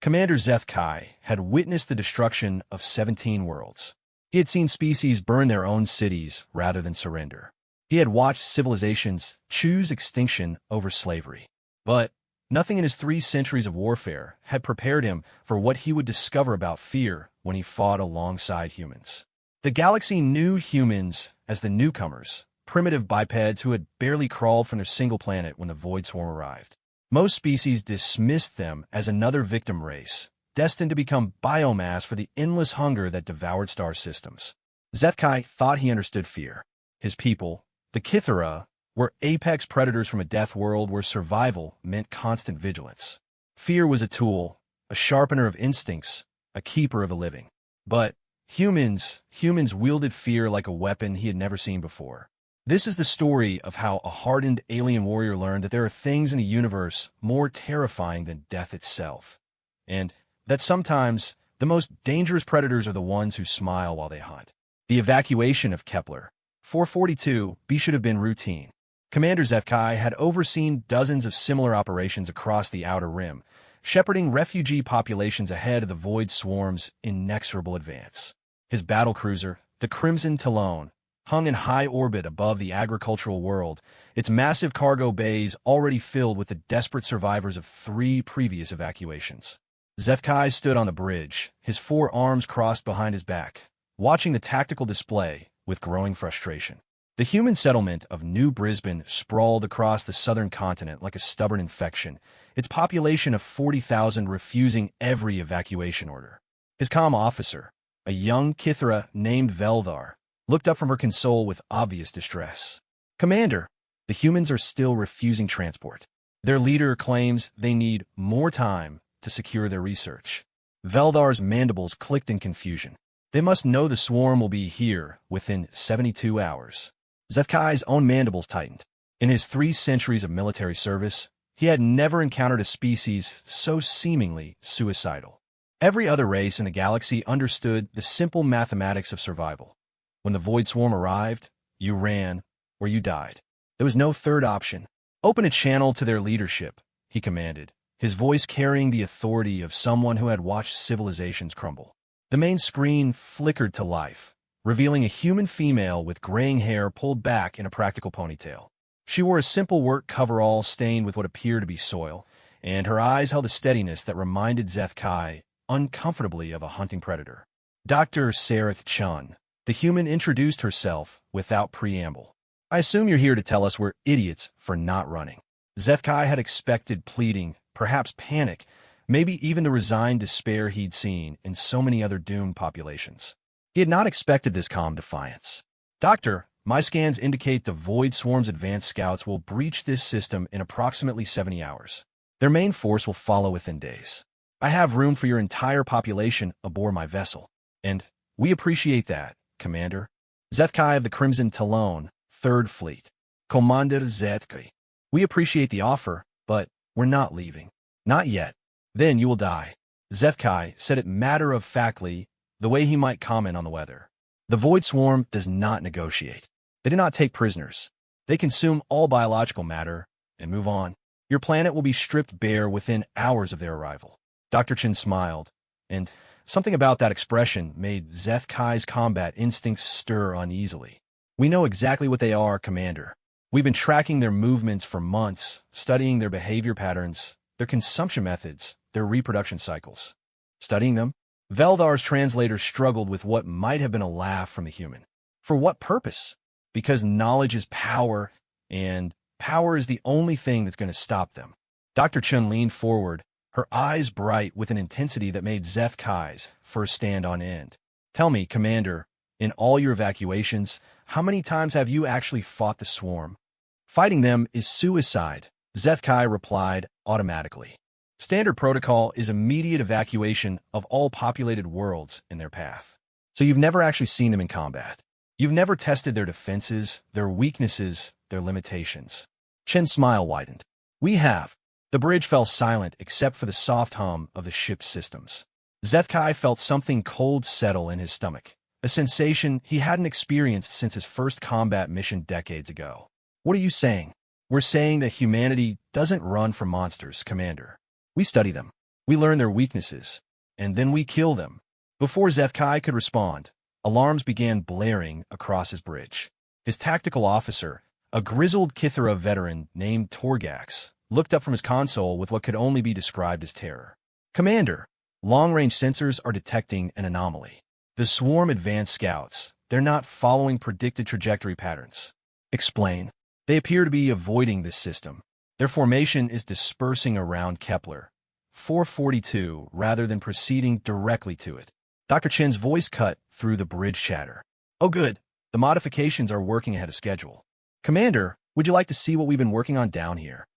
Commander Zethkai had witnessed the destruction of 17 worlds. He had seen species burn their own cities rather than surrender. He had watched civilizations choose extinction over slavery. But nothing in his 3 centuries of warfare had prepared him for what he would discover about fear when he fought alongside humans. The galaxy knew humans as the newcomers, primitive bipeds who had barely crawled from their single planet when the Void Swarm arrived. Most species dismissed them as another victim race, destined to become biomass for the endless hunger that devoured star systems. Zethkai thought he understood fear. His people, the Kithara, were apex predators from a death world where survival meant constant vigilance. Fear was a tool, a sharpener of instincts, a keeper of the living. But humans wielded fear like a weapon he had never seen before. This is the story of how a hardened alien warrior learned that there are things in the universe more terrifying than death itself, and that sometimes the most dangerous predators are the ones who smile while they hunt. The evacuation of Kepler 442b should have been routine. Commander Zethkai had overseen dozens of similar operations across the Outer Rim, shepherding refugee populations ahead of the Void Swarm's inexorable advance. His battlecruiser, the Crimson Talon, hung in high orbit above the agricultural world, its massive cargo bays already filled with the desperate survivors of 3 previous evacuations. Zethkai stood on the bridge, his 4 arms crossed behind his back, watching the tactical display with growing frustration. The human settlement of New Brisbane sprawled across the southern continent like a stubborn infection, its population of 40,000 refusing every evacuation order. His comm officer, a young Kithara named Veldar, looked up from her console with obvious distress. "Commander, the humans are still refusing transport. Their leader claims they need more time to secure their research." Veldar's mandibles clicked in confusion. They must know the swarm will be here within 72 hours. Zethkai's own mandibles tightened. In his 3 centuries of military service, he had never encountered a species so seemingly suicidal. Every other race in the galaxy understood the simple mathematics of survival. When the Void Swarm arrived, you ran or you died. There was no third option. "Open a channel to their leadership," he commanded, his voice carrying the authority of someone who had watched civilizations crumble. The main screen flickered to life, revealing a human female with graying hair pulled back in a practical ponytail. She wore a simple work coverall stained with what appeared to be soil, and her eyes held a steadiness that reminded Zethkai uncomfortably of a hunting predator. Dr. Sarah Chun, the human, introduced herself without preamble. "I assume you're here to tell us we're idiots for not running." Zethkai had expected pleading, perhaps panic, maybe even the resigned despair he'd seen in so many other doomed populations. He had not expected this calm defiance. "Doctor, my scans indicate the Void Swarm's advanced scouts will breach this system in approximately 70 hours. Their main force will follow within days. I have room for your entire population aboard my vessel. And we appreciate that, Commander." Zethkai of the Crimson Talon, 3rd Fleet. "Commander Zethkai, we appreciate the offer, but we're not leaving. Not yet. Then you will die." Zethkai said it matter-of-factly, the way he might comment on the weather. The Void Swarm does not negotiate. They do not take prisoners. They consume all biological matter and move on. Your planet will be stripped bare within hours of their arrival. Dr. Chin smiled, and something about that expression made Zethkai's combat instincts stir uneasily. "We know exactly what they are, Commander. We've been tracking their movements for months, studying their behavior patterns, their consumption methods, their reproduction cycles." Studying them? Veldar's translator struggled with what might have been a laugh from the human. For what purpose? Because knowledge is power, and power is the only thing that's going to stop them. Dr. Chun leaned forward, her eyes bright with an intensity that made Zethkai's first stand on end. "Tell me, Commander, in all your evacuations, how many times have you actually fought the swarm?" "Fighting them is suicide," Zethkai replied automatically. "Standard protocol is immediate evacuation of all populated worlds in their path. So you've never actually seen them in combat. You've never tested their defenses, their weaknesses, their limitations." Chen's smile widened. "We have." The bridge fell silent except for the soft hum of the ship's systems. Zethkai felt something cold settle in his stomach, a sensation he hadn't experienced since his first combat mission decades ago. "What are you saying?" "We're saying that humanity doesn't run from monsters, Commander. We study them. We learn their weaknesses, and then we kill them. Before Zethkai could respond, alarms began blaring across his bridge. His tactical officer, a grizzled Kithara veteran named Torgax, looked up from his console with what could only be described as terror. "Commander, long-range sensors are detecting an anomaly. The swarm advanced scouts. They're not following predicted trajectory patterns." "Explain." "They appear to be avoiding this system. Their formation is dispersing around Kepler 442 rather than proceeding directly to it." Dr. Chen's voice cut through the bridge chatter. "Oh good, the modifications are working ahead of schedule. Commander, would you like to see what we've been working on down here?"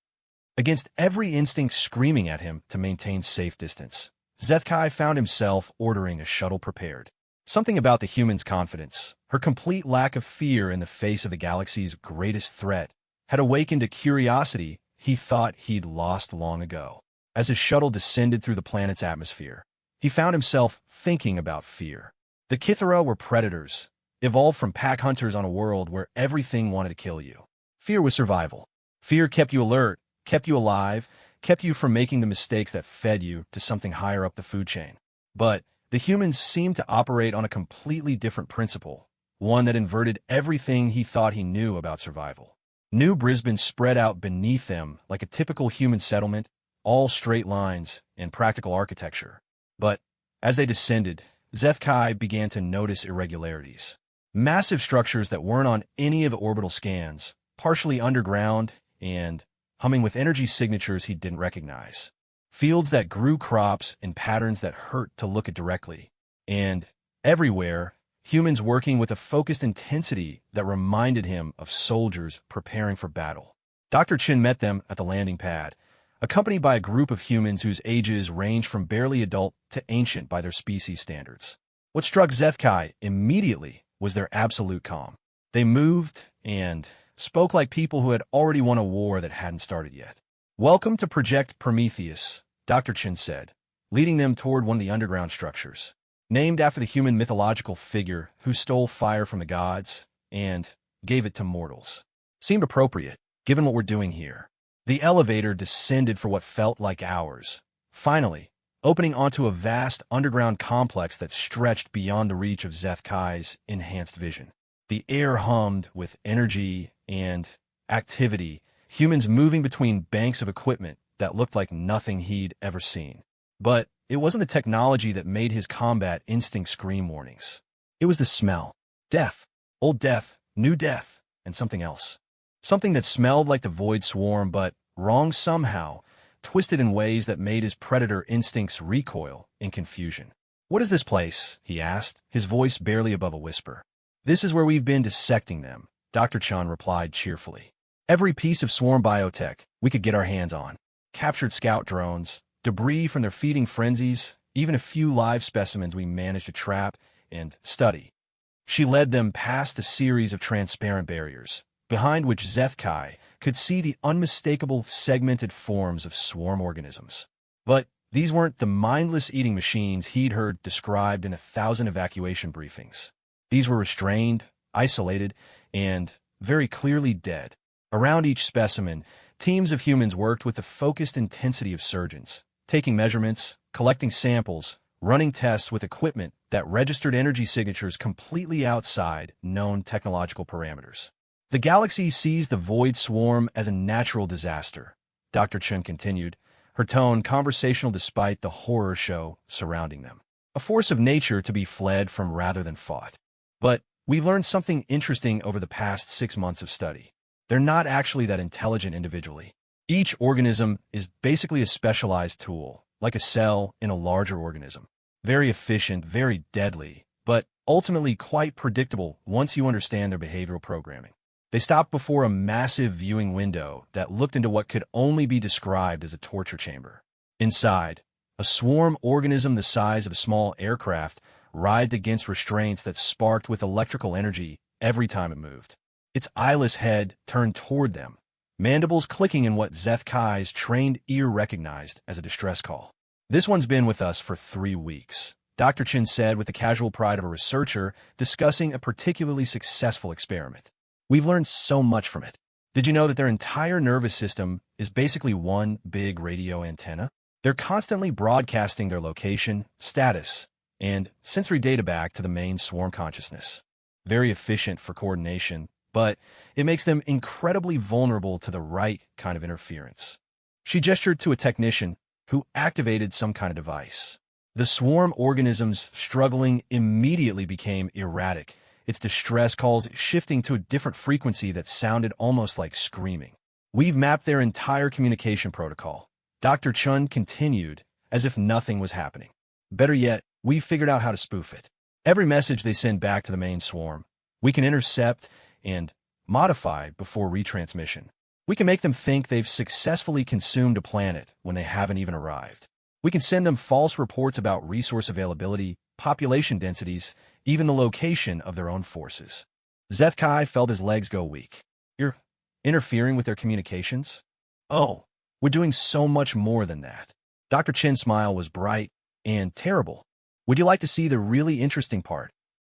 Against every instinct screaming at him to maintain safe distance, Zethkai found himself ordering a shuttle prepared. Something about the human's confidence, her complete lack of fear in the face of the galaxy's greatest threat, had awakened a curiosity he thought he'd lost long ago. As his shuttle descended through the planet's atmosphere, he found himself thinking about fear. The Kithara were predators, evolved from pack hunters on a world where everything wanted to kill you. Fear was survival. Fear kept you alert, kept you alive, kept you from making the mistakes that fed you to something higher up the food chain. But the humans seemed to operate on a completely different principle, one that inverted everything he thought he knew about survival. New Brisbane spread out beneath them like a typical human settlement, all straight lines and practical architecture. But as they descended, Zethkai began to notice irregularities. Massive structures that weren't on any of the orbital scans, partially underground and humming with energy signatures he didn't recognize. Fields that grew crops in patterns that hurt to look at directly. And everywhere, humans working with a focused intensity that reminded him of soldiers preparing for battle. Dr. Chen met them at the landing pad, accompanied by a group of humans whose ages ranged from barely adult to ancient by their species standards. What struck Zethkai immediately was their absolute calm. They moved and spoke like people who had already won a war that hadn't started yet. "Welcome to Project Prometheus," Dr. Chen said, leading them toward one of the underground structures. Named after the human mythological figure who stole fire from the gods and gave it to mortals. Seemed appropriate, given what we're doing here. The elevator descended for what felt like hours, finally opening onto a vast underground complex that stretched beyond the reach of Zethkai's enhanced vision. The air hummed with energy and activity, humans moving between banks of equipment that looked like nothing he'd ever seen. But it wasn't the technology that made his combat instinct scream warnings. It was the smell. Death. Old death, new death, and something else. Something that smelled like the void swarm, but wrong somehow, twisted in ways that made his predator instincts recoil in confusion. "What is this place?" he asked, his voice barely above a whisper. "This is where we've been dissecting them," Dr. Chan replied cheerfully. "Every piece of swarm biotech we could get our hands on. Captured scout drones, debris from their feeding frenzies, even a few live specimens we managed to trap and study." She led them past a series of transparent barriers, behind which Zethkai could see the unmistakable segmented forms of swarm organisms. But these weren't the mindless eating machines he'd heard described in 1,000 evacuation briefings. These were restrained, isolated, and very clearly dead. Around each specimen, teams of humans worked with the focused intensity of surgeons, taking measurements, collecting samples, running tests with equipment that registered energy signatures completely outside known technological parameters. "The galaxy sees the void swarm as a natural disaster," Dr. Chen continued, her tone conversational despite the horror show surrounding them. "A force of nature to be fled from rather than fought. But we've learned something interesting over the past 6 months of study. They're not actually that intelligent individually. Each organism is basically a specialized tool, like a cell in a larger organism. Very efficient, very deadly, but ultimately quite predictable once you understand their behavioral programming." They stopped before a massive viewing window that looked into what could only be described as a torture chamber. Inside, a swarm organism the size of a small aircraft writhed against restraints that sparked with electrical energy every time it moved. Its eyeless head turned toward them, mandibles clicking in what Zethkai's trained ear recognized as a distress call. "This one's been with us for 3 weeks," Dr. Chin said with the casual pride of a researcher discussing a particularly successful experiment. "We've learned so much from it. Did you know that their entire nervous system is basically one big radio antenna? They're constantly broadcasting their location, status, and sensory data back to the main swarm consciousness. Very efficient for coordination, but it makes them incredibly vulnerable to the right kind of interference. She gestured to a technician who activated some kind of device. The swarm organisms struggling immediately became erratic, its distress calls shifting to a different frequency that sounded almost like screaming. We've mapped their entire communication protocol. Dr. Chun continued, as if nothing was happening. Better yet, we've figured out how to spoof it. Every message they send back to the main swarm, we can intercept and modify before retransmission. We can make them think they've successfully consumed a planet when they haven't even arrived. We can send them false reports about resource availability, population densities, even the location of their own forces. Zethkai felt his legs go weak. You're interfering with their communications? Oh, we're doing so much more than that. Dr. Chin's smile was bright and terrible. Would you like to see the really interesting part?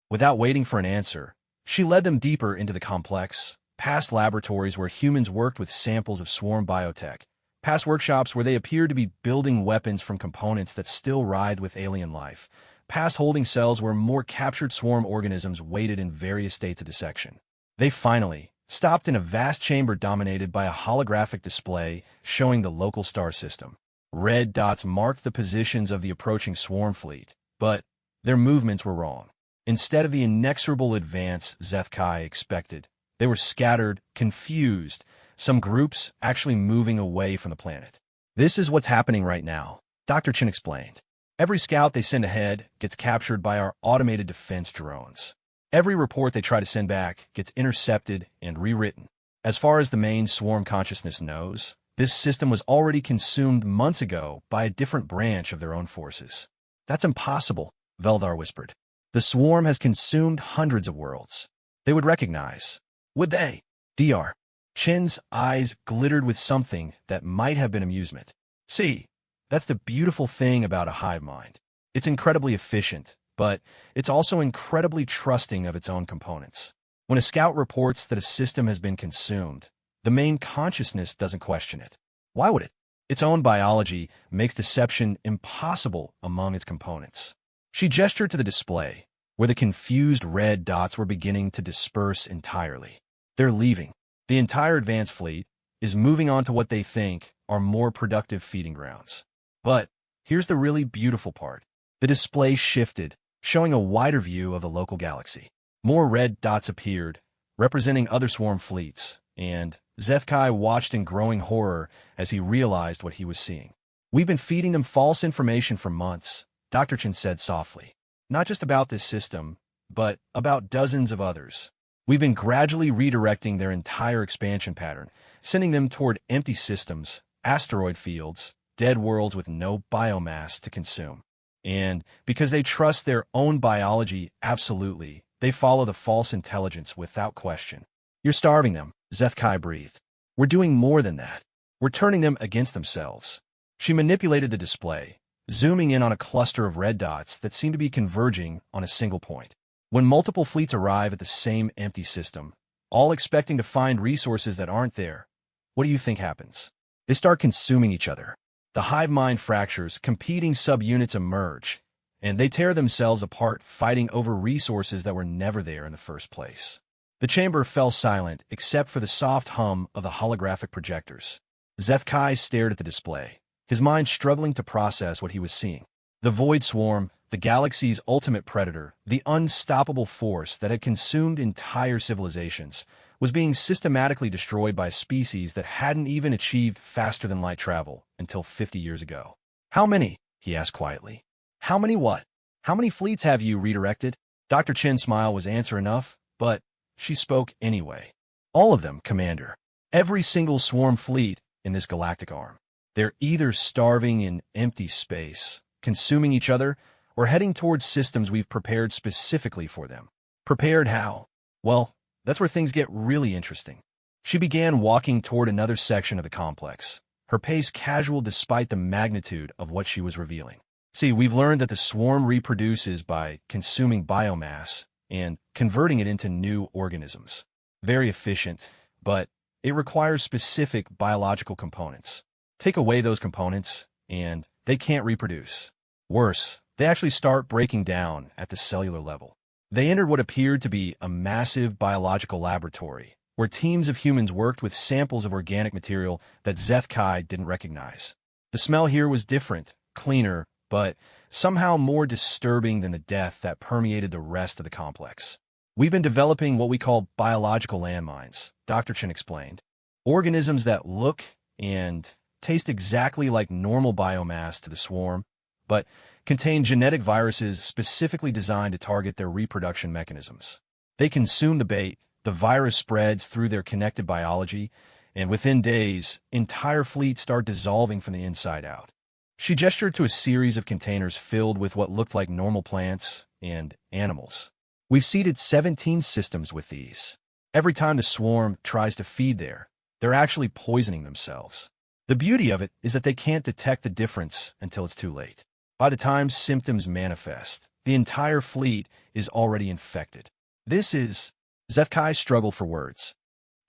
Without waiting for an answer, she led them deeper into the complex, past laboratories where humans worked with samples of swarm biotech, past workshops where they appeared to be building weapons from components that still writhed with alien life, past holding cells where more captured swarm organisms waited in various states of dissection. They finally stopped in a vast chamber dominated by a holographic display showing the local star system. Red dots marked the positions of the approaching swarm fleet, but their movements were wrong. Instead of the inexorable advance Zethkai expected, they were scattered, confused, some groups actually moving away from the planet. This is what's happening right now, Dr. Chin explained. Every scout they send ahead gets captured by our automated defense drones. Every report they try to send back gets intercepted and rewritten. As far as the main swarm consciousness knows, this system was already consumed months ago by a different branch of their own forces. That's impossible, Veldar whispered. The swarm has consumed hundreds of worlds. They would recognize. Would they? Dr. Chin's eyes glittered with something that might have been amusement. See, that's the beautiful thing about a hive mind. It's incredibly efficient, but it's also incredibly trusting of its own components. When a scout reports that a system has been consumed, the main consciousness doesn't question it. Why would it? Its own biology makes deception impossible among its components. She gestured to the display, where the confused red dots were beginning to disperse entirely. They're leaving. The entire advanced fleet is moving on to what they think are more productive feeding grounds. But here's the really beautiful part. The display shifted, showing a wider view of the local galaxy. More red dots appeared, representing other swarm fleets, and Zethkai watched in growing horror as he realized what he was seeing. We've been feeding them false information for months, Dr. Chin said softly. Not just about this system, but about dozens of others. We've been gradually redirecting their entire expansion pattern, sending them toward empty systems, asteroid fields, dead worlds with no biomass to consume. And because they trust their own biology absolutely, they follow the false intelligence without question. You're starving them, Zethkai breathed. We're doing more than that. We're turning them against themselves. She manipulated the display, zooming in on a cluster of red dots that seemed to be converging on a single point. When multiple fleets arrive at the same empty system, all expecting to find resources that aren't there, what do you think happens? They start consuming each other. The hive mind fractures, competing subunits emerge, and they tear themselves apart, fighting over resources that were never there in the first place. The chamber fell silent except for the soft hum of the holographic projectors. Zethkai stared at the display, his mind struggling to process what he was seeing. The Void Swarm, the galaxy's ultimate predator, the unstoppable force that had consumed entire civilizations, was being systematically destroyed by a species that hadn't even achieved faster-than-light travel until 50 years ago. How many? He asked quietly. How many what? How many fleets have you redirected? Dr. Chin's smile was answer enough, but she spoke anyway. All of them, Commander. Every single swarm fleet in this galactic arm. They're either starving in empty space, consuming each other, or heading towards systems we've prepared specifically for them. Prepared how? Well, that's where things get really interesting. She began walking toward another section of the complex, her pace casual despite the magnitude of what she was revealing. See, we've learned that the swarm reproduces by consuming biomass and converting it into new organisms. Very efficient, but it requires specific biological components. Take away those components, and they can't reproduce. Worse, they actually start breaking down at the cellular level. They entered what appeared to be a massive biological laboratory, where teams of humans worked with samples of organic material that Zethkai didn't recognize. The smell here was different, cleaner, but somehow more disturbing than the death that permeated the rest of the complex. We've been developing what we call biological landmines, Dr. Chen explained. Organisms that look and taste exactly like normal biomass to the swarm, but contain genetic viruses specifically designed to target their reproduction mechanisms. They consume the bait, the virus spreads through their connected biology, and within days, entire fleets start dissolving from the inside out. She gestured to a series of containers filled with what looked like normal plants and animals. We've seeded 17 systems with these. Every time the swarm tries to feed there, they're actually poisoning themselves. The beauty of it is that they can't detect the difference until it's too late. By the time symptoms manifest, the entire fleet is already infected. Zethkai struggled for words.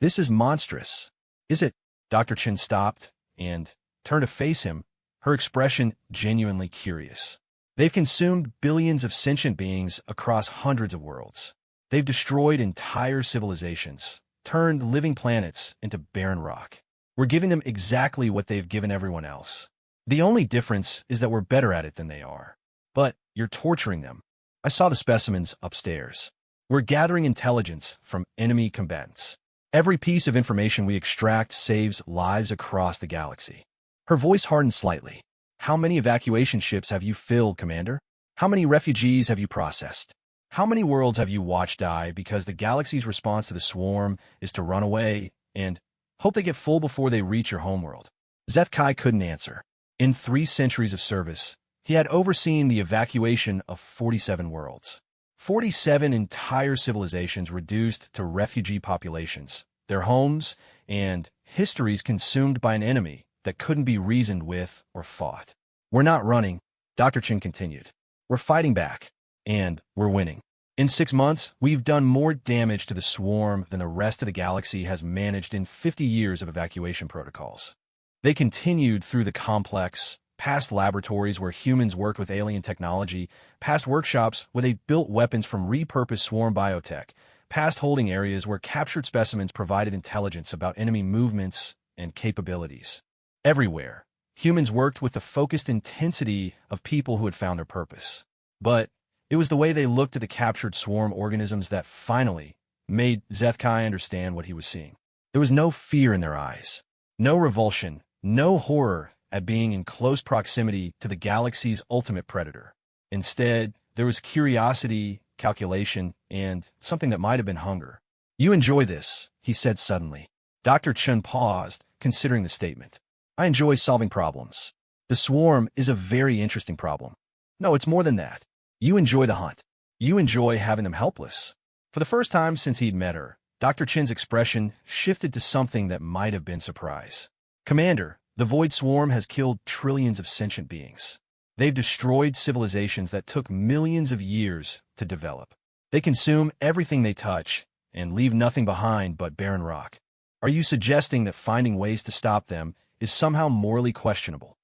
This is monstrous. Is it? Dr. Chen stopped and turned to face him, her expression genuinely curious. They've consumed billions of sentient beings across hundreds of worlds. They've destroyed entire civilizations, turned living planets into barren rock. We're giving them exactly what they've given everyone else. The only difference is that we're better at it than they are. But you're torturing them. I saw the specimens upstairs. We're gathering intelligence from enemy combatants. Every piece of information we extract saves lives across the galaxy. Her voice hardened slightly. How many evacuation ships have you filled, Commander? How many refugees have you processed? How many worlds have you watched die because the galaxy's response to the swarm is to run away and hope they get full before they reach your homeworld? Zethkai couldn't answer. In 3 centuries of service, he had overseen the evacuation of 47 worlds. 47 entire civilizations reduced to refugee populations, their homes and histories consumed by an enemy that couldn't be reasoned with or fought. We're not running, Dr. Chen continued. We're fighting back, and we're winning. In 6 months, we've done more damage to the swarm than the rest of the galaxy has managed in 50 years of evacuation protocols. They continued through the complex, past laboratories where humans worked with alien technology, past workshops where they built weapons from repurposed swarm biotech, past holding areas where captured specimens provided intelligence about enemy movements and capabilities. Everywhere, humans worked with the focused intensity of people who had found their purpose. But it was the way they looked at the captured swarm organisms that finally made Zethkai understand what he was seeing. There was no fear in their eyes, no revulsion, no horror at being in close proximity to the galaxy's ultimate predator. Instead, there was curiosity, calculation, and something that might have been hunger. You enjoy this, he said suddenly. Dr. Chen paused, considering the statement. I enjoy solving problems. The swarm is a very interesting problem. No, it's more than that. You enjoy the hunt. You enjoy having them helpless. For the first time since he'd met her, Dr. Chen's expression shifted to something that might have been surprise. Commander, the Void Swarm has killed trillions of sentient beings. They've destroyed civilizations that took millions of years to develop. They consume everything they touch and leave nothing behind but barren rock. Are you suggesting that finding ways to stop them is somehow morally questionable?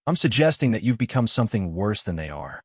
I'm suggesting that you've become something worse than they are.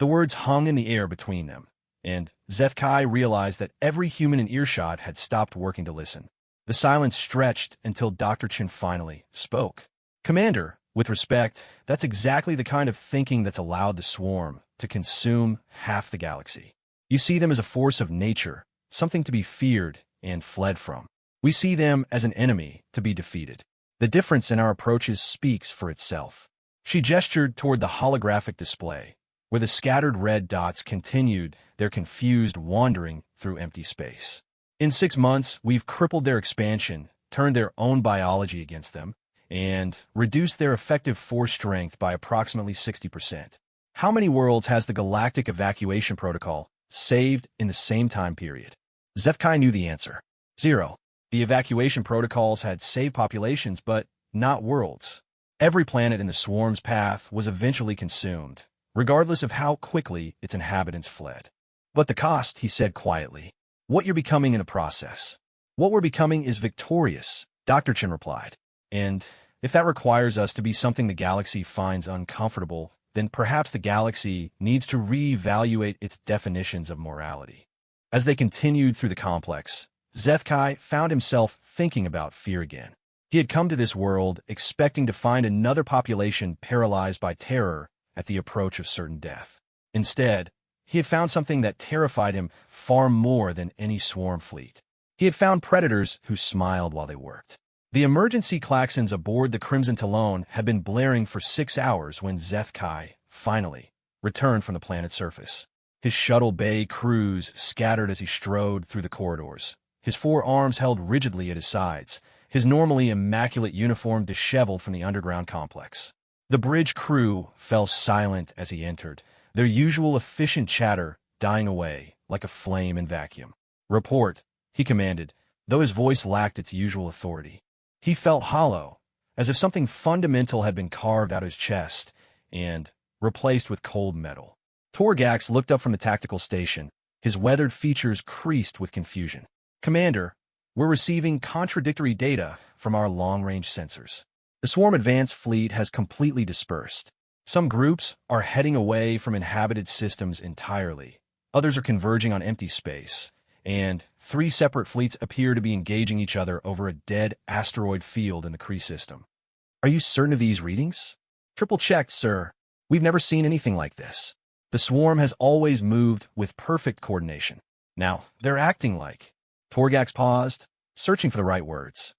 The words hung in the air between them, and Zethkai realized that every human in earshot had stopped working to listen. The silence stretched until Dr. Chen finally spoke. Commander, with respect, that's exactly the kind of thinking that's allowed the swarm to consume half the galaxy. You see them as a force of nature, something to be feared and fled from. We see them as an enemy to be defeated. The difference in our approaches speaks for itself. She gestured toward the holographic display, where the scattered red dots continued their confused wandering through empty space. In 6 months, we've crippled their expansion, turned their own biology against them, and reduced their effective force strength by approximately 60%. How many worlds has the Galactic Evacuation Protocol saved in the same time period? Zethkai knew the answer. 0. The evacuation protocols had saved populations, but not worlds. Every planet in the swarm's path was eventually consumed, regardless of how quickly its inhabitants fled. But the cost, he said quietly. What you're becoming in the process. What we're becoming is victorious, Dr. Chen replied. And If that requires us to be something the galaxy finds uncomfortable, then perhaps the galaxy needs to reevaluate its definitions of morality. As they continued through the complex, Zethkai found himself thinking about fear again. He had come to this world expecting to find another population paralyzed by terror at the approach of certain death. Instead, he had found something that terrified him far more than any swarm fleet. He had found predators who smiled while they worked. The emergency klaxons aboard the Crimson Talon had been blaring for 6 hours when Zethkai, finally, returned from the planet's surface. His shuttle bay crews scattered as he strode through the corridors, his 4 arms held rigidly at his sides, his normally immaculate uniform disheveled from the underground complex. The bridge crew fell silent as he entered, their usual efficient chatter dying away like a flame in vacuum. "Report," he commanded, though his voice lacked its usual authority. He felt hollow, as if something fundamental had been carved out of his chest and replaced with cold metal. Torgax looked up from the tactical station, his weathered features creased with confusion. "Commander, we're receiving contradictory data from our long-range sensors. The swarm advance fleet has completely dispersed. Some groups are heading away from inhabited systems entirely. Others are converging on empty space, and 3 separate fleets appear to be engaging each other over a dead asteroid field in the Kree system." "Are you certain of these readings?" "Triple-checked, sir. We've never seen anything like this. The swarm has always moved with perfect coordination. Now, they're acting like—" Torgax paused, searching for the right words.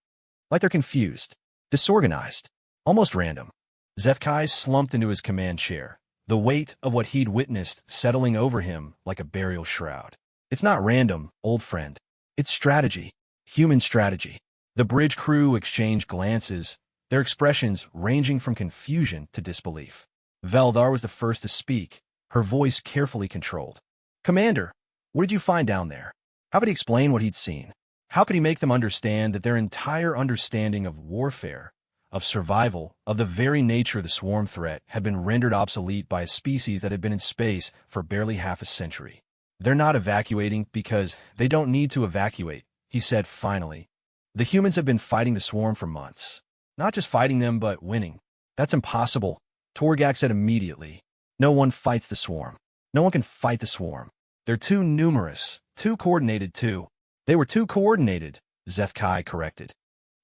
"Like they're confused, disorganized, almost random." Zethkai slumped into his command chair, the weight of what he'd witnessed settling over him like a burial shroud. "It's not random, old friend. It's strategy. Human strategy." The bridge crew exchanged glances, their expressions ranging from confusion to disbelief. Veldar was the first to speak, her voice carefully controlled. "Commander, what did you find down there?" How could he explain what he'd seen? How could he make them understand that their entire understanding of warfare, of survival, of the very nature of the swarm threat had been rendered obsolete by a species that had been in space for barely half a century? "They're not evacuating because they don't need to evacuate," he said finally. "The humans have been fighting the swarm for months. Not just fighting them, but winning." "That's impossible," Torgax said immediately. "No one fights the swarm. No one can fight the swarm. They're too numerous, too coordinated too." "They were too coordinated," Zethkai corrected.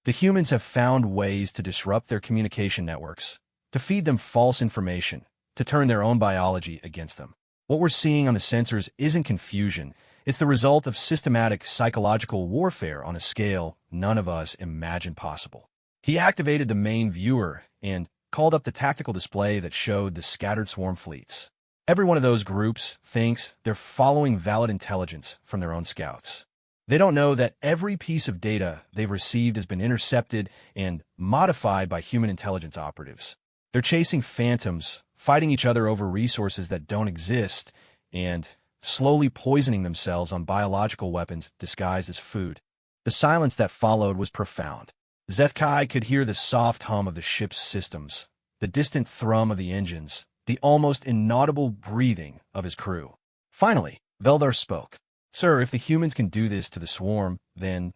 "The humans have found ways to disrupt their communication networks, to feed them false information, to turn their own biology against them. What we're seeing on the sensors isn't confusion. It's the result of systematic psychological warfare on a scale none of us imagined possible." He activated the main viewer and called up the tactical display that showed the scattered swarm fleets. Every one of those groups thinks they're following valid intelligence from their own scouts. They don't know that every piece of data they've received has been intercepted and modified by human intelligence operatives. They're chasing phantoms, fighting each other over resources that don't exist, and slowly poisoning themselves on biological weapons disguised as food. The silence that followed was profound. Zethkai could hear the soft hum of the ship's systems, the distant thrum of the engines, the almost inaudible breathing of his crew. Finally, Veldar spoke. "Sir, if the humans can do this to the swarm, then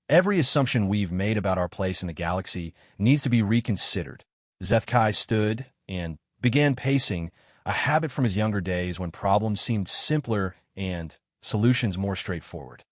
every assumption we've made about our place in the galaxy needs to be reconsidered." Zethkai stood and began pacing, a habit from his younger days when problems seemed simpler and solutions more straightforward.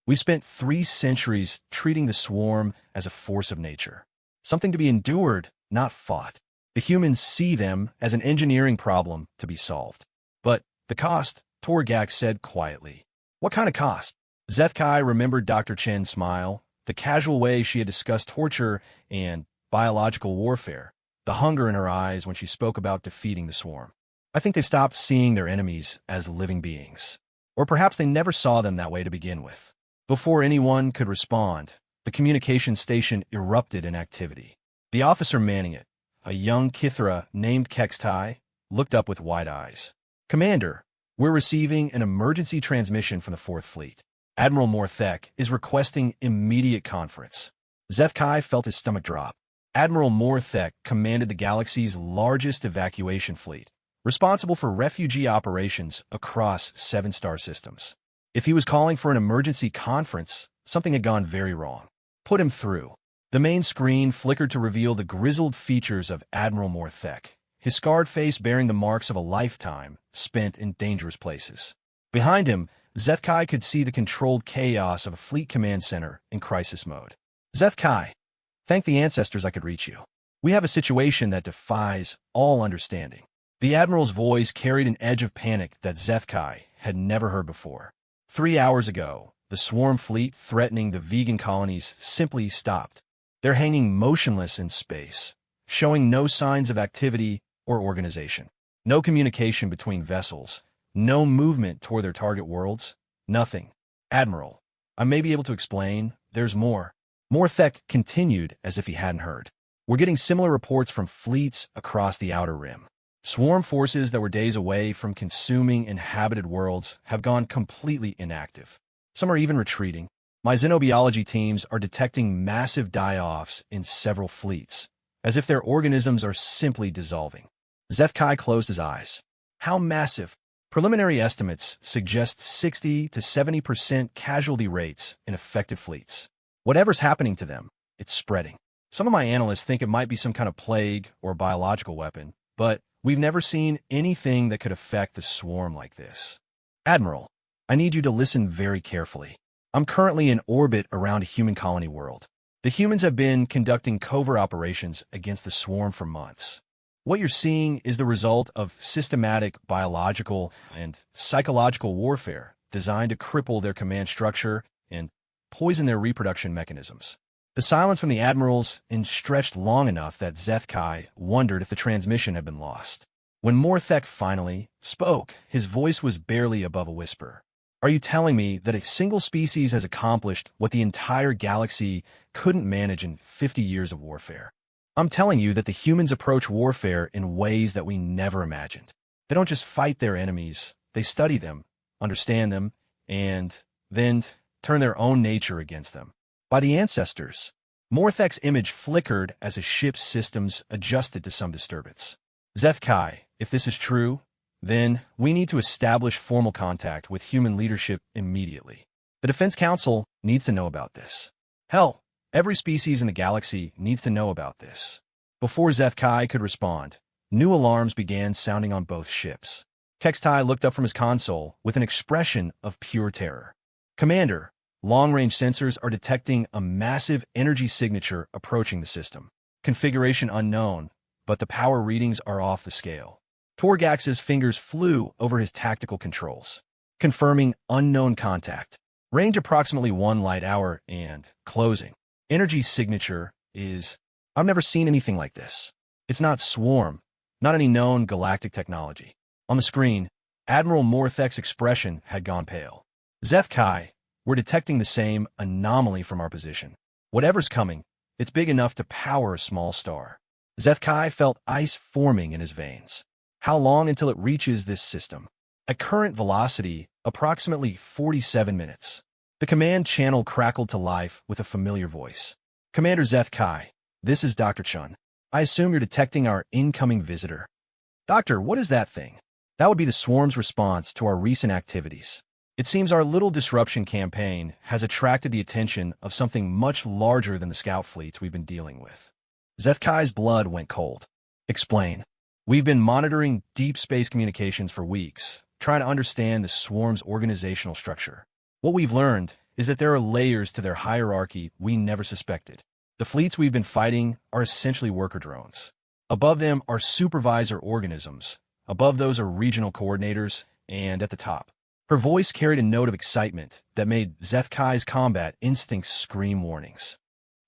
"We spent 3 centuries treating the swarm as a force of nature, something to be endured, not fought. The humans see them as an engineering problem to be solved. But the cost," Torgax said quietly. "What kind of cost?" Zethkai remembered Dr. Chen's smile, the casual way she had discussed torture and biological warfare, the hunger in her eyes when she spoke about defeating the swarm. "I think they've stopped seeing their enemies as living beings. Or perhaps they never saw them that way to begin with." Before anyone could respond, the communication station erupted in activity. The officer manning it, a young Kithra named Kextai, looked up with wide eyes. "Commander, we're receiving an emergency transmission from the 4th Fleet. Admiral Morthek is requesting immediate conference." Zethkai felt his stomach drop. Admiral Morthek commanded the galaxy's largest evacuation fleet, responsible for refugee operations across 7 star systems. If he was calling for an emergency conference, something had gone very wrong. "Put him through." The main screen flickered to reveal the grizzled features of Admiral Morthek, his scarred face bearing the marks of a lifetime spent in dangerous places. Behind him, Zethkai could see the controlled chaos of a fleet command center in crisis mode. Zethkai, thank the ancestors I could reach you. We have a situation that defies all understanding. The Admiral's voice carried an edge of panic that Zethkai had never heard before. 3 hours ago, the swarm fleet threatening the vegan colonies simply stopped. They're hanging motionless in space, showing no signs of activity or organization. No communication between vessels, no movement toward their target worlds, nothing. Admiral, I may be able to explain, there's more. Morthek continued as if he hadn't heard. We're getting similar reports from fleets across the Outer Rim. Swarm forces that were days away from consuming inhabited worlds have gone completely inactive. Some are even retreating. My xenobiology teams are detecting massive die-offs in several fleets, as if their organisms are simply dissolving. Zethkai closed his eyes. How massive? Preliminary estimates suggest 60 to 70% casualty rates in affected fleets. Whatever's happening to them, it's spreading. Some of my analysts think it might be some kind of plague or biological weapon, but we've never seen anything that could affect the swarm like this. Admiral, I need you to listen very carefully. I'm currently in orbit around a human colony world. The humans have been conducting covert operations against the swarm for months. What you're seeing is the result of systematic biological and psychological warfare designed to cripple their command structure and poison their reproduction mechanisms. The silence from the admirals stretched long enough that Zethkai wondered if the transmission had been lost. When Morthek finally spoke, his voice was barely above a whisper. Are you telling me that a single species has accomplished what the entire galaxy couldn't manage in 50 years of warfare? I'm telling you that the humans approach warfare in ways that we never imagined. They don't just fight their enemies, they study them, understand them, and then turn their own nature against them. By the ancestors. Morthek's image flickered as his ship's systems adjusted to some disturbance. Zethkai, if this is true, then we need to establish formal contact with human leadership immediately. The Defense Council needs to know about this. Hell, every species in the galaxy needs to know about this. Before Zethkai could respond, new alarms began sounding on both ships. Kextai looked up from his console with an expression of pure terror. Commander, long-range sensors are detecting a massive energy signature approaching the system. Configuration unknown, but the power readings are off the scale. Torgax's fingers flew over his tactical controls, confirming unknown contact. Range approximately 1 light hour and closing. Energy signature is... I've never seen anything like this. It's not swarm, not any known galactic technology. On the screen, Admiral Morthek's expression had gone pale. Zethkai, we're detecting the same anomaly from our position. Whatever's coming, it's big enough to power a small star. Zethkai felt ice forming in his veins. How long until it reaches this system? At current velocity, approximately 47 minutes. The command channel crackled to life with a familiar voice. Commander Zethkai, this is Dr. Chun. I assume you're detecting our incoming visitor. Doctor, what is that thing? That would be the swarm's response to our recent activities. It seems our little disruption campaign has attracted the attention of something much larger than the scout fleets we've been dealing with. Zethkai's blood went cold. Explain. We've been monitoring deep space communications for weeks, trying to understand the swarm's organizational structure. What we've learned is that there are layers to their hierarchy we never suspected. The fleets we've been fighting are essentially worker drones. Above them are supervisor organisms. Above those are regional coordinators, and at the top. Her voice carried a note of excitement that made Zethkai's combat instincts scream warnings.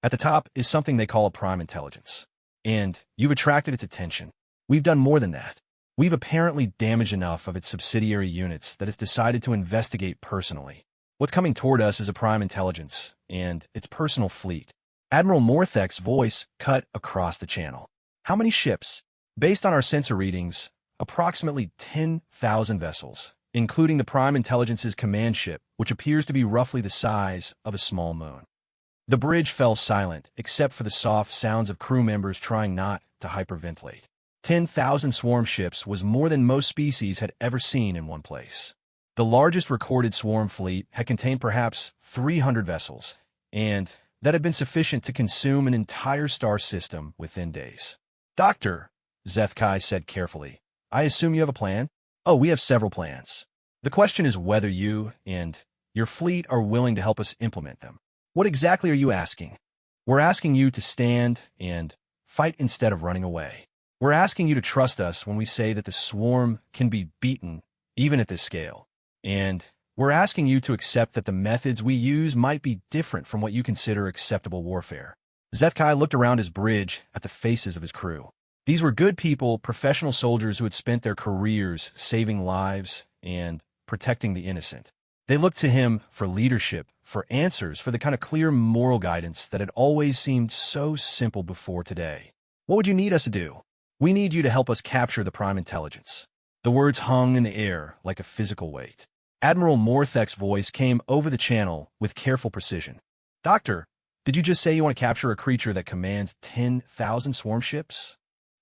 At the top is something they call a prime intelligence. And you've attracted its attention. We've done more than that. We've apparently damaged enough of its subsidiary units that it's decided to investigate personally. What's coming toward us is a prime intelligence, and its personal fleet. Admiral Morthek's voice cut across the channel. How many ships? Based on our sensor readings, approximately 10,000 vessels, including the Prime Intelligence's command ship, which appears to be roughly the size of a small moon. The bridge fell silent, except for the soft sounds of crew members trying not to hyperventilate. 10,000 swarm ships was more than most species had ever seen in one place. The largest recorded swarm fleet had contained perhaps 300 vessels, and that had been sufficient to consume an entire star system within days. Doctor, Zethkai said carefully, I assume you have a plan? Oh, we have several plans. The question is whether you and your fleet are willing to help us implement them. What exactly are you asking? We're asking you to stand and fight instead of running away. We're asking you to trust us when we say that the swarm can be beaten, even at this scale. And we're asking you to accept that the methods we use might be different from what you consider acceptable warfare. Zethkai looked around his bridge at the faces of his crew. These were good people, professional soldiers who had spent their careers saving lives and protecting the innocent. They looked to him for leadership, for answers, for the kind of clear moral guidance that had always seemed so simple before today. What would you need us to do? We need you to help us capture the Prime Intelligence. The words hung in the air like a physical weight. Admiral Morthek's voice came over the channel with careful precision. Doctor, did you just say you want to capture a creature that commands 10,000 swarm ships?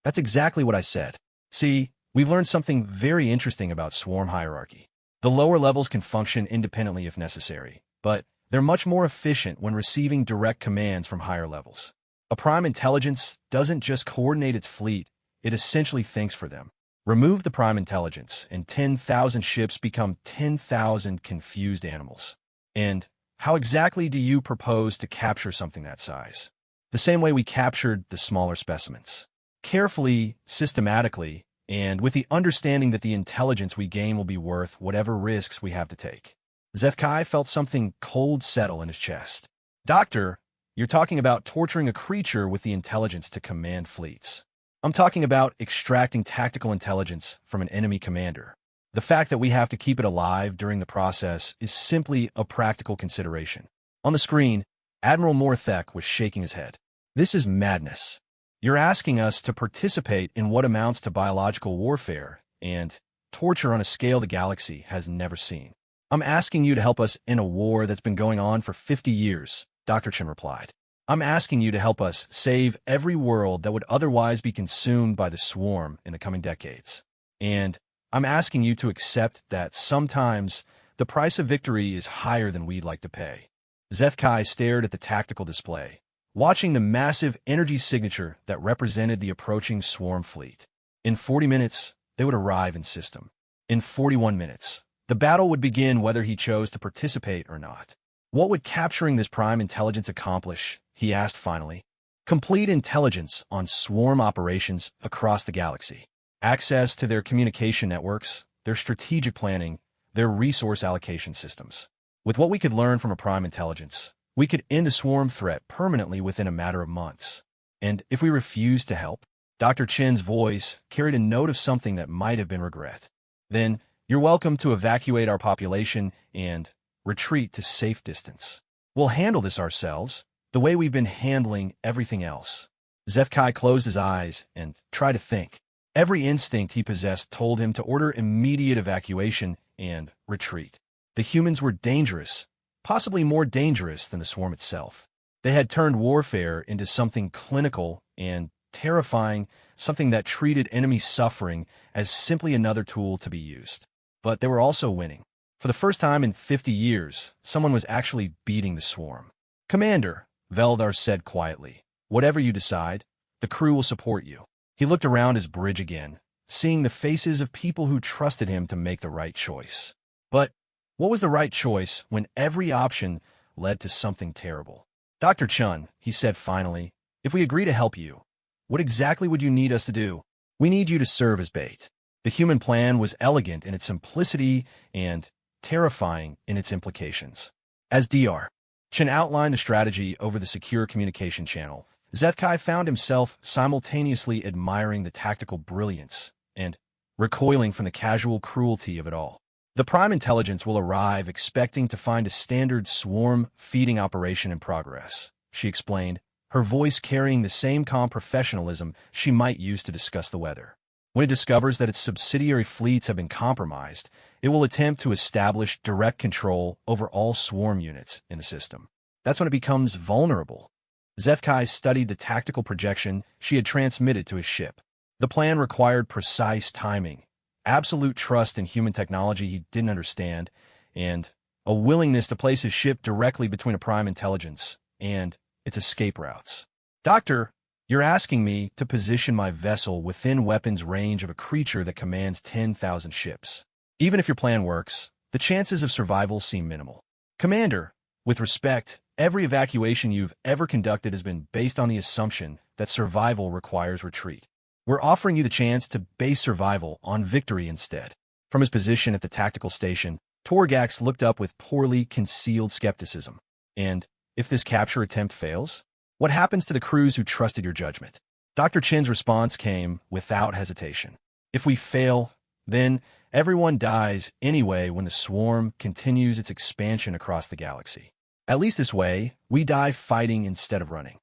That's exactly what I said. See, we've learned something very interesting about swarm hierarchy. The lower levels can function independently if necessary, but they're much more efficient when receiving direct commands from higher levels. A Prime Intelligence doesn't just coordinate its fleet, it essentially thinks for them. Remove the Prime Intelligence, and 10,000 ships become 10,000 confused animals. And how exactly do you propose to capture something that size? The same way we captured the smaller specimens. Carefully, systematically, and with the understanding that the intelligence we gain will be worth whatever risks we have to take. Zethkai felt something cold settle in his chest. Doctor, you're talking about torturing a creature with the intelligence to command fleets. I'm talking about extracting tactical intelligence from an enemy commander. The fact that we have to keep it alive during the process is simply a practical consideration. On the screen, Admiral Morthek was shaking his head. This is madness. You're asking us to participate in what amounts to biological warfare and torture on a scale the galaxy has never seen. I'm asking you to help us in a war that's been going on for 50 years, Dr. Chen replied. I'm asking you to help us save every world that would otherwise be consumed by the swarm in the coming decades. And I'm asking you to accept that sometimes the price of victory is higher than we'd like to pay. Zethkai stared at the tactical display, watching the massive energy signature that represented the approaching swarm fleet. In 40 minutes, they would arrive in system. In 41 minutes, the battle would begin whether he chose to participate or not. What would capturing this Prime Intelligence accomplish? He asked finally. Complete intelligence on swarm operations across the galaxy. Access to their communication networks, their strategic planning, their resource allocation systems. With what we could learn from a Prime Intelligence, we could end the swarm threat permanently within a matter of months. And if we refused to help, Dr. Chen's voice carried a note of something that might have been regret. Then, you're welcome to evacuate our population and retreat to safe distance. We'll handle this ourselves, the way we've been handling everything else. Zethkai closed his eyes and tried to think. Every instinct he possessed told him to order immediate evacuation and retreat. The humans were dangerous, possibly more dangerous than the swarm itself. They had turned warfare into something clinical and terrifying, something that treated enemy suffering as simply another tool to be used. But they were also winning. For the first time in 50 years, someone was actually beating the swarm. Commander, Veldar said quietly, whatever you decide, the crew will support you. He looked around his bridge again, seeing the faces of people who trusted him to make the right choice. But what was the right choice when every option led to something terrible? Dr. Chun, he said finally, if we agree to help you, what exactly would you need us to do? We need you to serve as bait. The human plan was elegant in its simplicity and terrifying in its implications. As Dr. Chen outlined the strategy over the secure communication channel, Zethkai found himself simultaneously admiring the tactical brilliance and recoiling from the casual cruelty of it all. The Prime Intelligence will arrive expecting to find a standard swarm feeding operation in progress, she explained, her voice carrying the same calm professionalism she might use to discuss the weather. When it discovers that its subsidiary fleets have been compromised, it will attempt to establish direct control over all swarm units in the system. That's when it becomes vulnerable. Zethkai studied the tactical projection she had transmitted to his ship. The plan required precise timing, absolute trust in human technology he didn't understand, and a willingness to place his ship directly between a Prime Intelligence and its escape routes. Doctor, you're asking me to position my vessel within weapons range of a creature that commands 10,000 ships. Even if your plan works, the chances of survival seem minimal. Commander, with respect, every evacuation you've ever conducted has been based on the assumption that survival requires retreat. We're offering you the chance to base survival on victory instead. From his position at the tactical station, Torgax looked up with poorly concealed skepticism. And if this capture attempt fails, what happens to the crews who trusted your judgment? Dr. Chin's response came without hesitation. If we fail, then everyone dies anyway when the swarm continues its expansion across the galaxy. At least this way, we die fighting instead of running.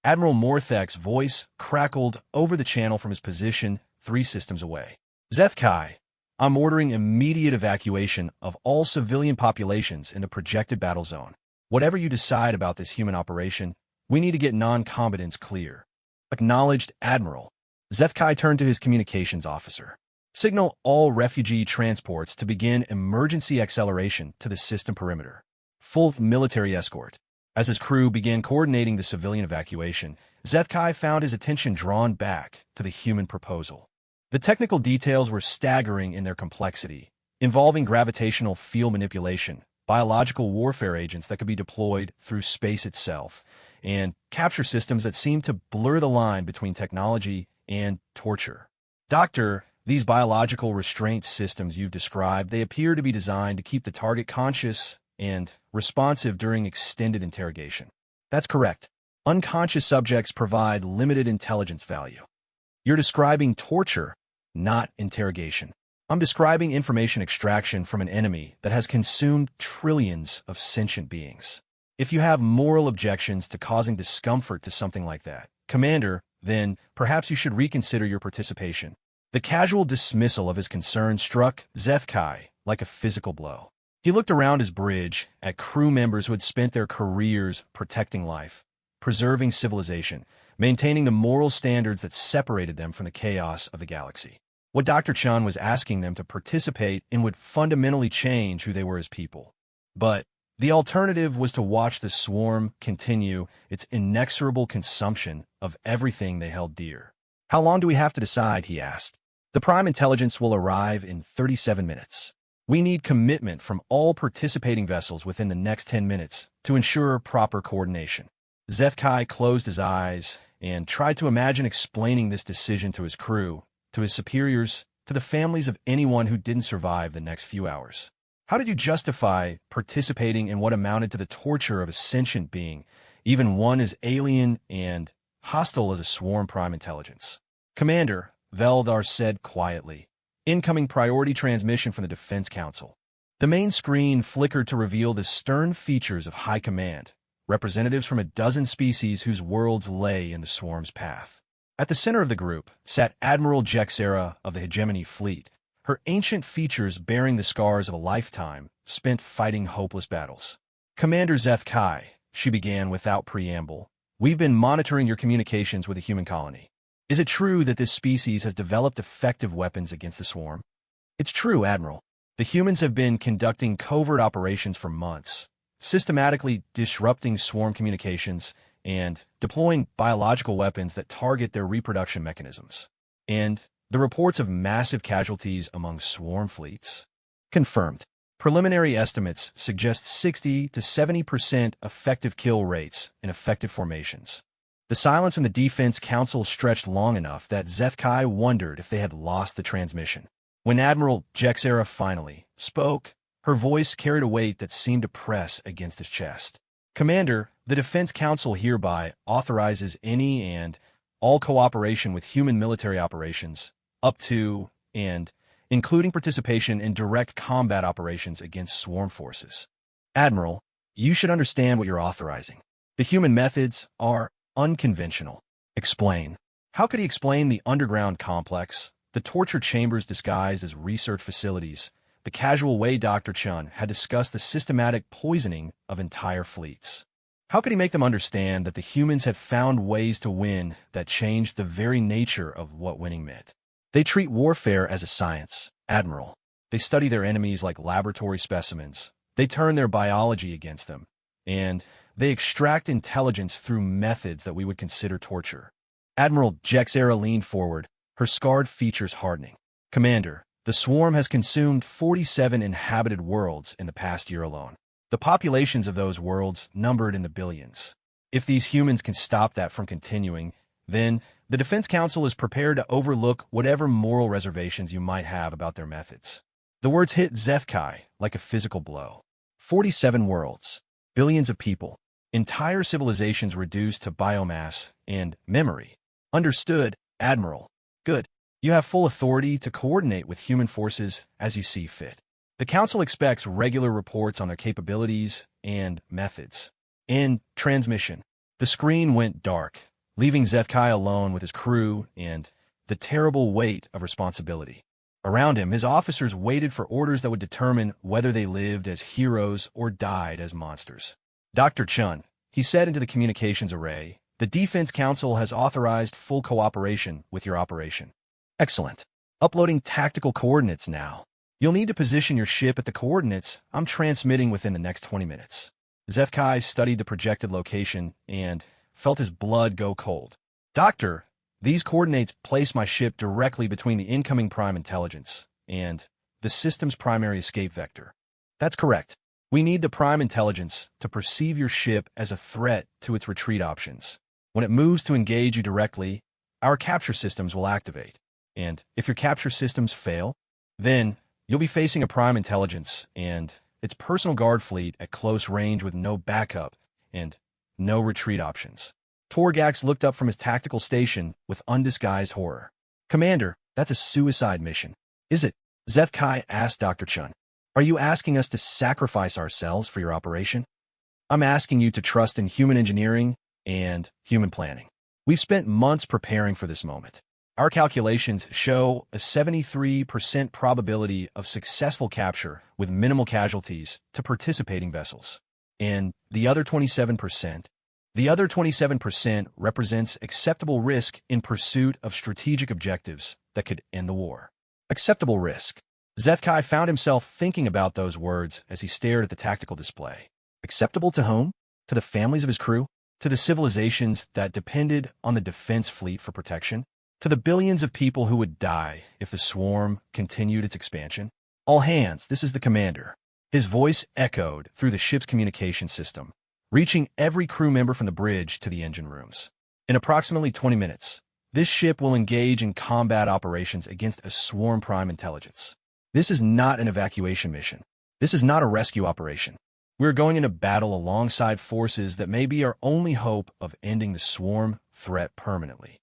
Admiral Morthek's voice crackled over the channel from his position 3 systems away. Zethkai, I'm ordering immediate evacuation of all civilian populations in the projected battle zone. Whatever you decide about this human operation, we need to get non-combatants clear. Acknowledged, Admiral. Zethkai turned to his communications officer. Signal all refugee transports to begin emergency acceleration to the system perimeter. Full military escort. As his crew began coordinating the civilian evacuation, Zethkai found his attention drawn back to the human proposal. The technical details were staggering in their complexity, involving gravitational field manipulation, biological warfare agents that could be deployed through space itself, and capture systems that seemed to blur the line between technology and torture. Doctor, these biological restraint systems you've described, they appear to be designed to keep the target conscious and responsive during extended interrogation. That's correct. Unconscious subjects provide limited intelligence value. You're describing torture, not interrogation. I'm describing information extraction from an enemy that has consumed trillions of sentient beings. If you have moral objections to causing discomfort to something like that, Commander, then perhaps you should reconsider your participation. The casual dismissal of his concern struck Zethkai like a physical blow. He looked around his bridge at crew members who had spent their careers protecting life, preserving civilization, maintaining the moral standards that separated them from the chaos of the galaxy. What Dr. Chun was asking them to participate in would fundamentally change who they were as people. But the alternative was to watch the swarm continue its inexorable consumption of everything they held dear. How long do we have to decide, he asked. The Prime Intelligence will arrive in 37 minutes. We need commitment from all participating vessels within the next 10 minutes to ensure proper coordination. Zethkai closed his eyes and tried to imagine explaining this decision to his crew, to his superiors, to the families of anyone who didn't survive the next few hours. How did you justify participating in what amounted to the torture of a sentient being, even one as alien and hostile as a swarm Prime Intelligence? Commander, Veldar said quietly. Incoming priority transmission from the Defense Council. The main screen flickered to reveal the stern features of High Command, representatives from a dozen species whose worlds lay in the swarm's path. At the center of the group sat Admiral Jexera of the Hegemony Fleet, her ancient features bearing the scars of a lifetime spent fighting hopeless battles. Commander Zethkai, she began without preamble, we've been monitoring your communications with the human colony. Is it true that this species has developed effective weapons against the swarm? It's true, Admiral. The humans have been conducting covert operations for months, systematically disrupting swarm communications and deploying biological weapons that target their reproduction mechanisms. And the reports of massive casualties among swarm fleets? Confirmed. Preliminary estimates suggest 60 to 70% effective kill rates in effective formations. The silence from the Defense Council stretched long enough that Zethkai wondered if they had lost the transmission. When Admiral Jexera finally spoke, her voice carried a weight that seemed to press against his chest. Commander, the Defense Council hereby authorizes any and all cooperation with human military operations, up to and including participation in direct combat operations against swarm forces. Admiral, you should understand what you're authorizing. The human methods are unconventional. Explain. How could he explain the underground complex, the torture chambers disguised as research facilities, the casual way Dr. Chun had discussed the systematic poisoning of entire fleets? How could he make them understand that the humans had found ways to win that changed the very nature of what winning meant? They treat warfare as a science, Admiral. They study their enemies like laboratory specimens. They turn their biology against them. And They extract intelligence through methods that we would consider torture. Admiral Jexera leaned forward, her scarred features hardening. Commander, the swarm has consumed 47 inhabited worlds in the past year alone. The populations of those worlds numbered in the billions. If these humans can stop that from continuing, then the Defense Council is prepared to overlook whatever moral reservations you might have about their methods. The words hit Zethkai like a physical blow. 47 worlds, billions of people, entire civilizations reduced to biomass and memory. Understood, Admiral. Good. You have full authority to coordinate with human forces as you see fit. The Council expects regular reports on their capabilities and methods. In transmission, the screen went dark, leaving Zethkai alone with his crew and the terrible weight of responsibility. Around him, his officers waited for orders that would determine whether they lived as heroes or died as monsters. Dr. Chun, he said into the communications array, the Defense Council has authorized full cooperation with your operation. Excellent. Uploading tactical coordinates now. You'll need to position your ship at the coordinates I'm transmitting within the next 20 minutes. Zethkai studied the projected location and felt his blood go cold. Doctor, these coordinates place my ship directly between the incoming prime intelligence and the system's primary escape vector. That's correct. We need the prime intelligence to perceive your ship as a threat to its retreat options. When it moves to engage you directly, our capture systems will activate. And if your capture systems fail, then you'll be facing a prime intelligence and its personal guard fleet at close range with no backup and no retreat options. Torgax looked up from his tactical station with undisguised horror. Commander, that's a suicide mission. Is it? Zethkai asked Dr. Chun. Are you asking us to sacrifice ourselves for your operation? I'm asking you to trust in human engineering and human planning. We've spent months preparing for this moment. Our calculations show a 73% probability of successful capture with minimal casualties to participating vessels. And the other 27% represents acceptable risk in pursuit of strategic objectives that could end the war. Acceptable risk. Zethkai found himself thinking about those words as he stared at the tactical display. Acceptable to whom? To the families of his crew? To the civilizations that depended on the defense fleet for protection? To the billions of people who would die if the swarm continued its expansion? All hands, this is the commander. His voice echoed through the ship's communication system, reaching every crew member from the bridge to the engine rooms. In approximately 20 minutes, this ship will engage in combat operations against a swarm prime intelligence. This is not an evacuation mission. This is not a rescue operation. We're going into battle alongside forces that may be our only hope of ending the swarm threat permanently.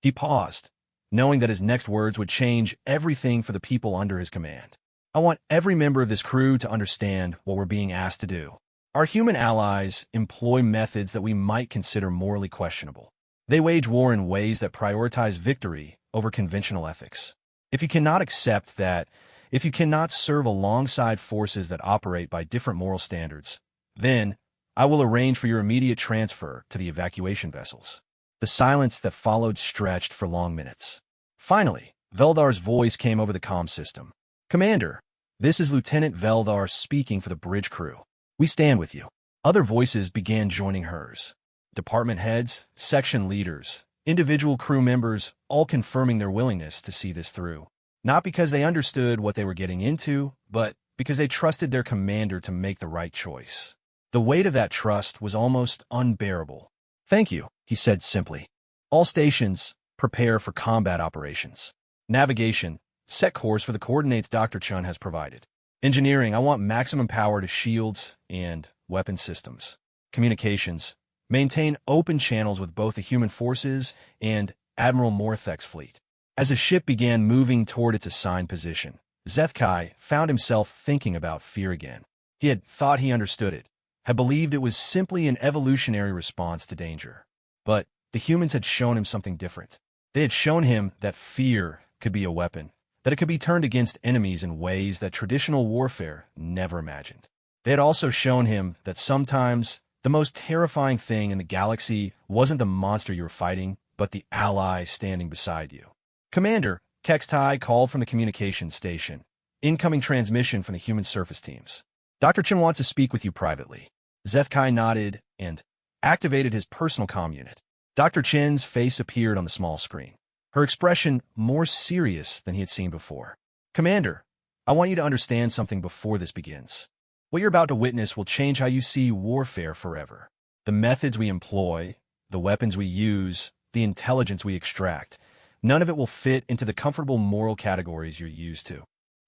He paused, knowing that his next words would change everything for the people under his command. I want every member of this crew to understand what we're being asked to do. Our human allies employ methods that we might consider morally questionable. They wage war in ways that prioritize victory over conventional ethics. If you cannot accept that, if you cannot serve alongside forces that operate by different moral standards, then I will arrange for your immediate transfer to the evacuation vessels. The silence that followed stretched for long minutes. Finally, Veldar's voice came over the comm system. Commander, this is Lieutenant Veldar speaking for the bridge crew. We stand with you. Other voices began joining hers. Department heads, section leaders, individual crew members, all confirming their willingness to see this through. Not because they understood what they were getting into, but because they trusted their commander to make the right choice. The weight of that trust was almost unbearable. Thank you, he said simply. All stations, prepare for combat operations. Navigation, set course for the coordinates Dr. Chun has provided. Engineering, I want maximum power to shields and weapon systems. Communications, maintain open channels with both the human forces and Admiral Morthek's fleet. As the ship began moving toward its assigned position, Zethkai found himself thinking about fear again. He had thought he understood it, had believed it was simply an evolutionary response to danger. But the humans had shown him something different. They had shown him that fear could be a weapon, that it could be turned against enemies in ways that traditional warfare never imagined. They had also shown him that sometimes the most terrifying thing in the galaxy wasn't the monster you were fighting, but the ally standing beside you. Commander, Kextai called from the communications station. Incoming transmission from the human surface teams. Dr. Chun wants to speak with you privately. Zefkai nodded and activated his personal comm unit. Dr. Chen's face appeared on the small screen, her expression more serious than he had seen before. Commander, I want you to understand something before this begins. What you're about to witness will change how you see warfare forever. The methods we employ, the weapons we use, the intelligence we extract, none of it will fit into the comfortable moral categories you're used to.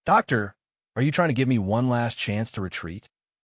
Doctor, are you trying to give me one last chance to retreat?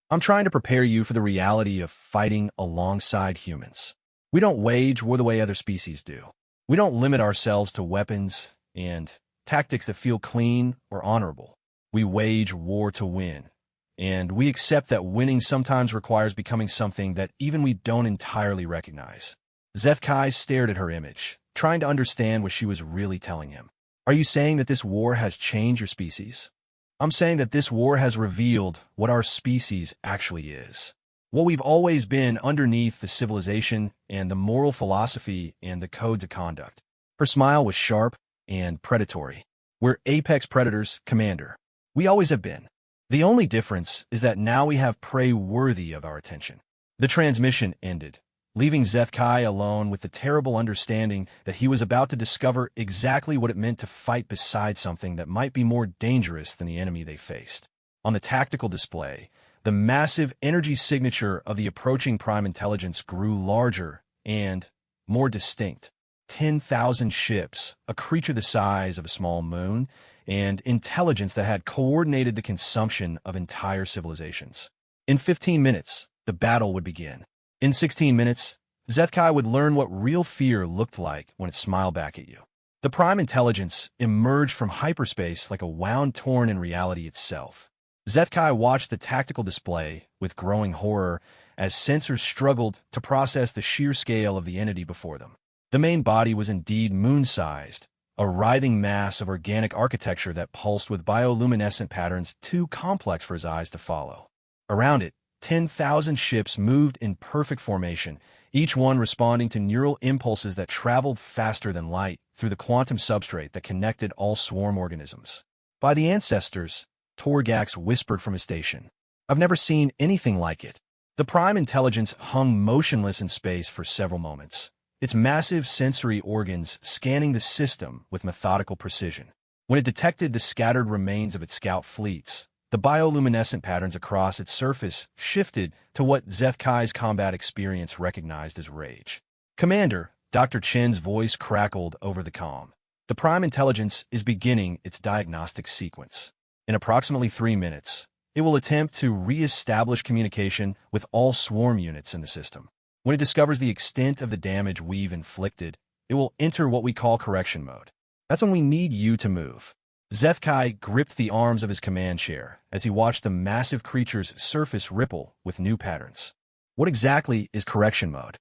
I'm trying to prepare you for the reality of fighting alongside humans. We don't wage war the way other species do. We don't limit ourselves to weapons and tactics that feel clean or honorable. We wage war to win. And we accept that winning sometimes requires becoming something that even we don't entirely recognize. Zefkai stared at her image, trying to understand what she was really telling him. Are you saying that this war has changed your species? I'm saying that this war has revealed what our species actually is. What we've always been underneath the civilization and the moral philosophy and the codes of conduct. Her smile was sharp and predatory. We're apex predators, Commander. We always have been. The only difference is that now we have prey worthy of our attention. The transmission ended, leaving Zefkai alone with the terrible understanding that he was about to discover exactly what it meant to fight beside something that might be more dangerous than the enemy they faced. On the tactical display, the massive energy signature of the approaching prime intelligence grew larger and more distinct. 10,000 ships, a creature the size of a small moon, and intelligence that had coordinated the consumption of entire civilizations. In 15 minutes, the battle would begin. In 16 minutes, Zefkai would learn what real fear looked like when it smiled back at you. The prime intelligence emerged from hyperspace like a wound torn in reality itself. Zefkai watched the tactical display with growing horror as sensors struggled to process the sheer scale of the entity before them. The main body was indeed moon-sized, a writhing mass of organic architecture that pulsed with bioluminescent patterns too complex for his eyes to follow. Around it, 10,000 ships moved in perfect formation, each one responding to neural impulses that traveled faster than light through the quantum substrate that connected all swarm organisms. By the ancestors, Torgax whispered from his station. I've never seen anything like it. The prime intelligence hung motionless in space for several moments, its massive sensory organs scanning the system with methodical precision. When it detected the scattered remains of its scout fleets, the bioluminescent patterns across its surface shifted to what Zefkai's combat experience recognized as rage. Commander, Dr. Chen's voice crackled over the comm. The prime intelligence is beginning its diagnostic sequence. In approximately 3 minutes, it will attempt to re-establish communication with all swarm units in the system. When it discovers the extent of the damage we've inflicted, it will enter what we call correction mode. That's when we need you to move. Zefkai gripped the arms of his command chair as he watched the massive creature's surface ripple with new patterns. What exactly is correction mode?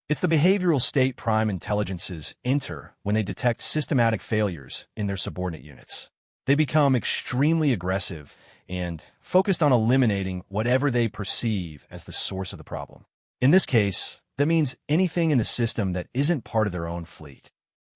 It's the behavioral state prime intelligences enter when they detect systematic failures in their subordinate units. They become extremely aggressive and focused on eliminating whatever they perceive as the source of the problem. In this case, that means anything in the system that isn't part of their own fleet,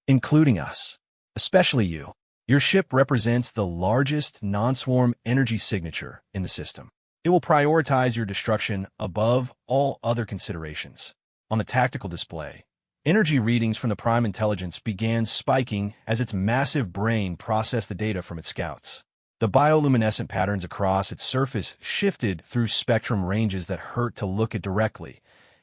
including us, especially you. Your ship represents the largest non-swarm energy signature in the system. It will prioritize your destruction above all other considerations. On the tactical display, energy readings from the prime intelligence began spiking as its massive brain processed the data from its scouts. The bioluminescent patterns across its surface shifted through spectrum ranges that hurt to look at directly,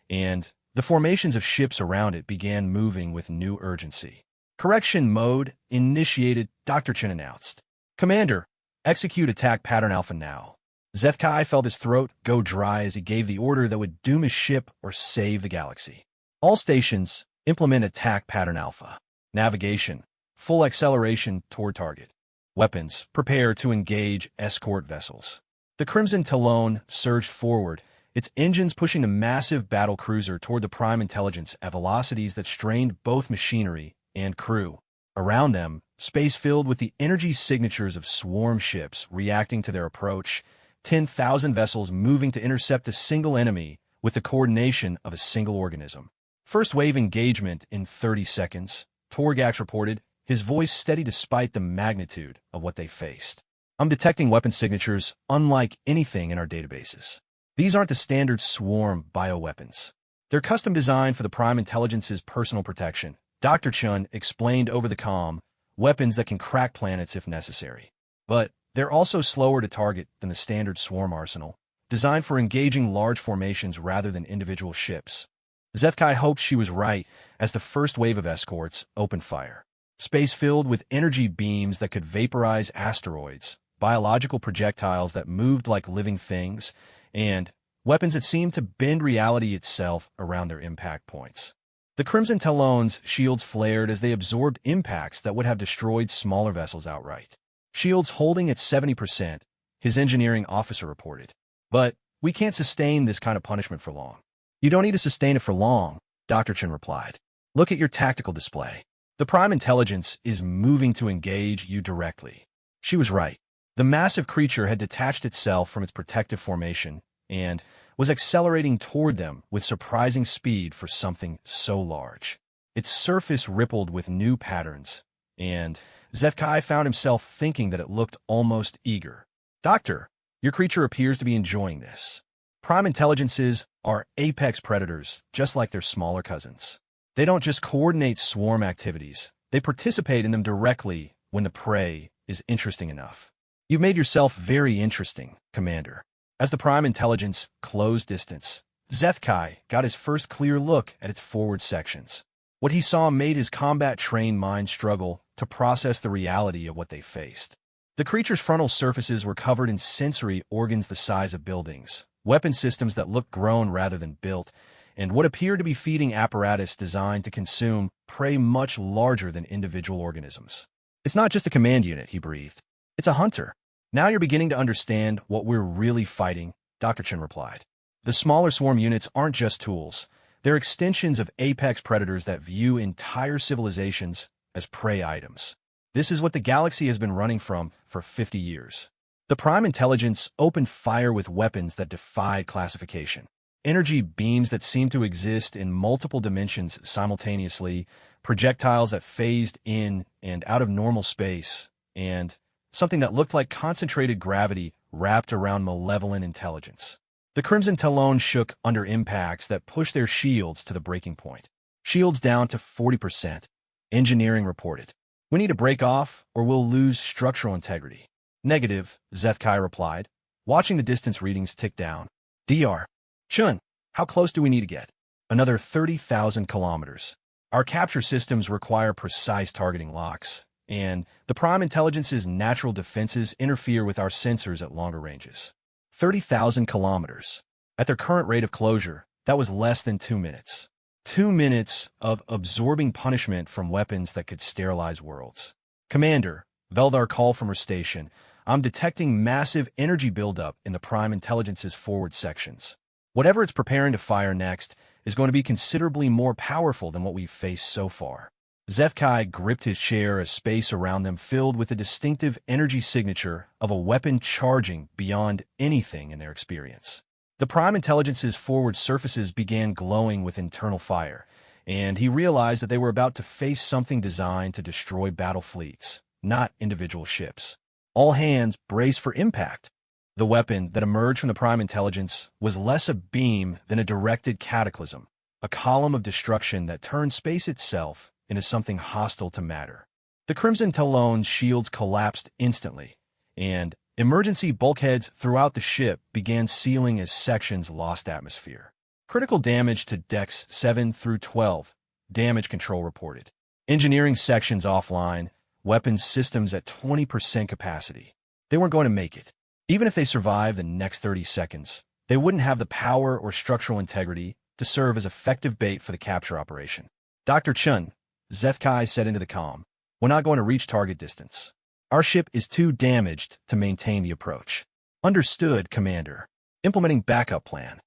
and the formations of ships around it began moving with new urgency. Correction mode initiated, Dr. Chen announced. Commander, execute attack pattern alpha now. Zefkai felt his throat go dry as he gave the order that would doom his ship or save the galaxy. All stations, implement attack pattern alpha. Navigation, full acceleration toward target. Weapons, prepare to engage escort vessels. The Crimson Talon surged forward, its engines pushing the massive battle cruiser toward the prime intelligence at velocities that strained both machinery and crew. Around them, space filled with the energy signatures of swarm ships reacting to their approach, 10,000 vessels moving to intercept a single enemy with the coordination of a single organism. First wave engagement in 30 seconds, Torgax reported, his voice steady despite the magnitude of what they faced. I'm detecting weapon signatures unlike anything in our databases. These aren't the standard swarm bioweapons. They're custom designed for the Prime Intelligence's personal protection. Dr. Chun explained over the comm, weapons that can crack planets if necessary. But they're also slower to target than the standard swarm arsenal, designed for engaging large formations rather than individual ships. Zethkai hoped she was right as the first wave of escorts opened fire. Space filled with energy beams that could vaporize asteroids, biological projectiles that moved like living things, and weapons that seemed to bend reality itself around their impact points. The Crimson Talon's shields flared as they absorbed impacts that would have destroyed smaller vessels outright. Shields holding at 70%, his engineering officer reported. But we can't sustain this kind of punishment for long. You don't need to sustain it for long, Dr. Chen replied. Look at your tactical display. The Prime Intelligence is moving to engage you directly. She was right. The massive creature had detached itself from its protective formation and was accelerating toward them with surprising speed for something so large. Its surface rippled with new patterns, and Zethkai found himself thinking that it looked almost eager. Doctor, your creature appears to be enjoying this. Prime Intelligences are apex predators, just like their smaller cousins. They don't just coordinate swarm activities, they participate in them directly when the prey is interesting enough. You've made yourself very interesting, Commander. As the Prime Intelligence closed distance, Zethkai got his first clear look at its forward sections. What he saw made his combat-trained mind struggle to process the reality of what they faced. The creature's frontal surfaces were covered in sensory organs the size of buildings, weapon systems that looked grown rather than built, and what appeared to be feeding apparatus designed to consume prey much larger than individual organisms. It's not just a command unit, he breathed. It's a hunter. Now you're beginning to understand what we're really fighting, Dr. Chen replied. The smaller swarm units aren't just tools. They're extensions of apex predators that view entire civilizations as prey items. This is what the galaxy has been running from for 50 years. The Prime Intelligence opened fire with weapons that defied classification. Energy beams that seemed to exist in multiple dimensions simultaneously, projectiles that phased in and out of normal space, and something that looked like concentrated gravity wrapped around malevolent intelligence. The Crimson Talon shook under impacts that pushed their shields to the breaking point. Shields down to 40%. Engineering reported. We need to break off or we'll lose structural integrity. Negative, Zethkai replied, watching the distance readings tick down. Dr. Chun, how close do we need to get? Another 30,000 kilometers. Our capture systems require precise targeting locks, and the Prime Intelligence's natural defenses interfere with our sensors at longer ranges. 30,000 kilometers. At their current rate of closure, that was less than 2 minutes. 2 minutes of absorbing punishment from weapons that could sterilize worlds. Commander, Veldar called from her station. I'm detecting massive energy buildup in the Prime Intelligence's forward sections. Whatever it's preparing to fire next is going to be considerably more powerful than what we've faced so far. Zethkai gripped his chair as space around them filled with the distinctive energy signature of a weapon charging beyond anything in their experience. The Prime Intelligence's forward surfaces began glowing with internal fire, and he realized that they were about to face something designed to destroy battle fleets, not individual ships. All hands braced for impact. The weapon that emerged from the Prime Intelligence was less a beam than a directed cataclysm, a column of destruction that turned space itself into something hostile to matter. The Crimson Talon's shields collapsed instantly, and emergency bulkheads throughout the ship began sealing as sections lost atmosphere. Critical damage to decks 7 through 12, damage control reported. Engineering sections offline, weapons systems at 20% capacity. They weren't going to make it. Even if they survived the next 30 seconds, they wouldn't have the power or structural integrity to serve as effective bait for the capture operation. Dr. Chun, Zethkai said into the comm, we're not going to reach target distance. Our ship is too damaged to maintain the approach. Understood, Commander. Implementing backup plan.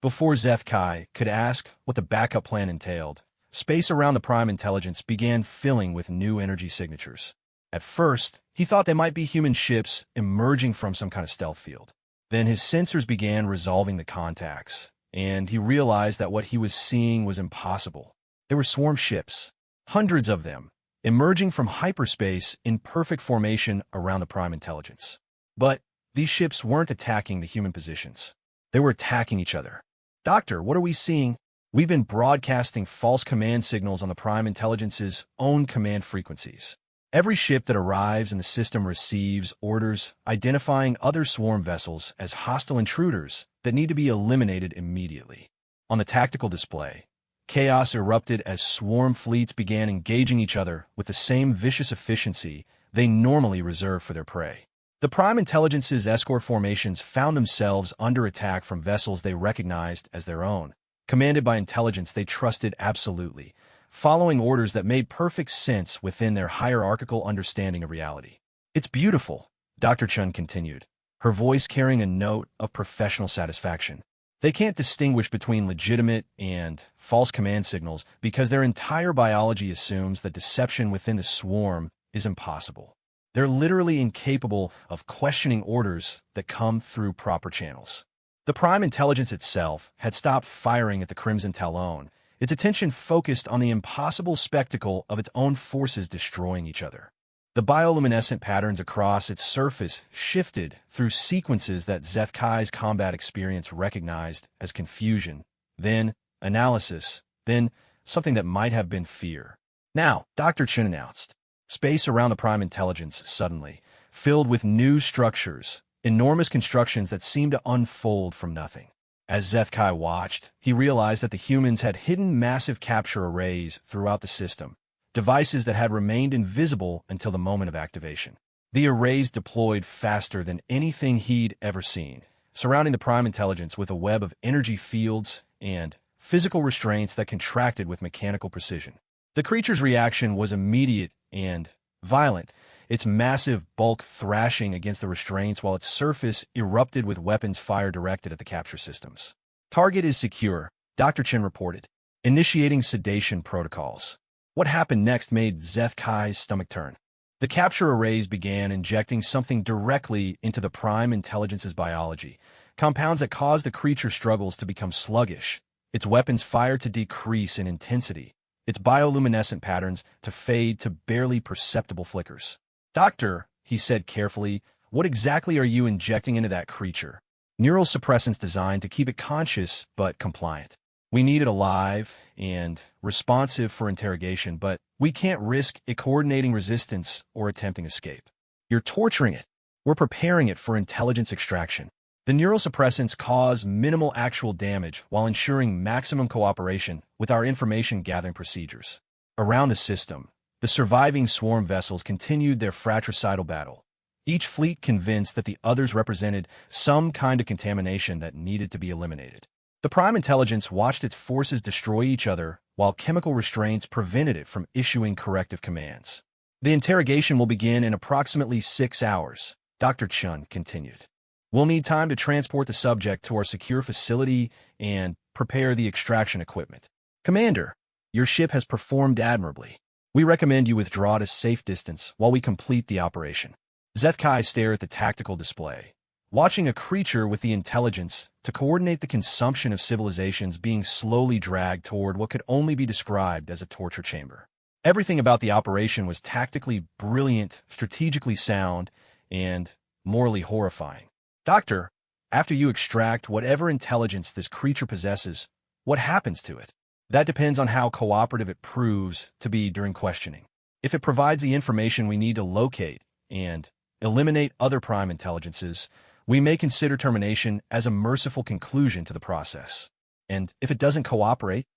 Before Zethkai could ask what the backup plan entailed, space around the Prime Intelligence began filling with new energy signatures. At first, he thought they might be human ships emerging from some kind of stealth field. Then his sensors began resolving the contacts, and he realized that what he was seeing was impossible. They were swarm ships, hundreds of them, emerging from hyperspace in perfect formation around the Prime Intelligence. But these ships weren't attacking the human positions. They were attacking each other. Doctor, what are we seeing? We've been broadcasting false command signals on the Prime Intelligence's own command frequencies. Every ship that arrives in the system receives orders identifying other swarm vessels as hostile intruders that need to be eliminated immediately. On the tactical display, chaos erupted as swarm fleets began engaging each other with the same vicious efficiency they normally reserve for their prey. The Prime Intelligence's escort formations found themselves under attack from vessels they recognized as their own, commanded by intelligence they trusted absolutely, following orders that made perfect sense within their hierarchical understanding of reality. "It's beautiful," Dr. Chun continued, her voice carrying a note of professional satisfaction. "They can't distinguish between legitimate and false command signals because their entire biology assumes that deception within the swarm is impossible. They're literally incapable of questioning orders that come through proper channels." The Prime Intelligence itself had stopped firing at the Crimson Talon, its attention focused on the impossible spectacle of its own forces destroying each other. The bioluminescent patterns across its surface shifted through sequences that Zeth Kai's combat experience recognized as confusion, then analysis, then something that might have been fear. "Now," Dr. Chen announced, space around the Prime Intelligence suddenly filled with new structures, enormous constructions that seemed to unfold from nothing. As Zeth Kai watched, he realized that the humans had hidden massive capture arrays throughout the system, devices that had remained invisible until the moment of activation. The arrays deployed faster than anything he'd ever seen, surrounding the Prime Intelligence with a web of energy fields and physical restraints that contracted with mechanical precision. The creature's reaction was immediate and violent, its massive bulk thrashing against the restraints while its surface erupted with weapons fire directed at the capture systems. "Target is secure," Dr. Chen reported, initiating sedation protocols. What happened next made Zeth Kai's stomach turn. The capture arrays began injecting something directly into the Prime Intelligence's biology, compounds that caused the creature's struggles to become sluggish, its weapons fire to decrease in intensity, its bioluminescent patterns to fade to barely perceptible flickers. "Doctor," he said carefully, "what exactly are you injecting into that creature?" "Neural suppressants designed to keep it conscious but compliant. We need it alive and responsive for interrogation, but we can't risk it coordinating resistance or attempting escape." "You're torturing it." "We're preparing it for intelligence extraction. The neural suppressants cause minimal actual damage while ensuring maximum cooperation with our information-gathering procedures." Around the system, the surviving swarm vessels continued their fratricidal battle, each fleet convinced that the others represented some kind of contamination that needed to be eliminated. The Prime Intelligence watched its forces destroy each other while chemical restraints prevented it from issuing corrective commands. "The interrogation will begin in approximately 6 hours," Dr. Chun continued. "We'll need time to transport the subject to our secure facility and prepare the extraction equipment." "Commander, your ship has performed admirably. We recommend you withdraw to safe distance while we complete the operation." Zeth Kai stared at the tactical display, watching a creature with the intelligence to coordinate the consumption of civilizations being slowly dragged toward what could only be described as a torture chamber. Everything about the operation was tactically brilliant, strategically sound, and morally horrifying. "Doctor, after you extract whatever intelligence this creature possesses, what happens to it?" "That depends on how cooperative it proves to be during questioning. If it provides the information we need to locate and eliminate other Prime Intelligences, we may consider termination as a merciful conclusion to the process. And if it doesn't cooperate?"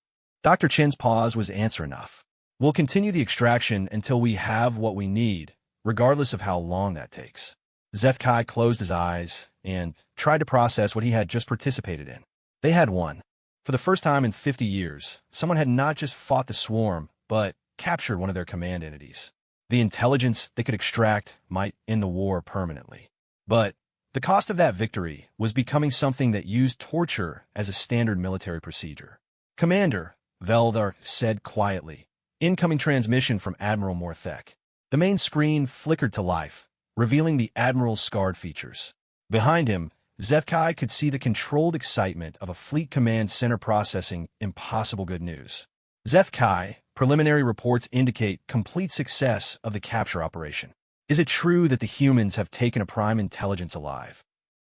Dr. Chen's pause was answer enough. "We'll continue the extraction until we have what we need, regardless of how long that takes." Zeth Kai closed his eyes and tried to process what he had just participated in. They had won. For the first time in 50 years, someone had not just fought the swarm, but captured one of their command entities. The intelligence they could extract might end the war permanently. But the cost of that victory was becoming something that used torture as a standard military procedure. "Commander," Veldar said quietly, "incoming transmission from Admiral Morthek." The main screen flickered to life, revealing the Admiral's scarred features. Behind him, Zeth Kai could see the controlled excitement of a Fleet Command Center processing impossible good news. "Zeth Kai, preliminary reports indicate complete success of the capture operation. Is it true that the humans have taken a Prime Intelligence alive?"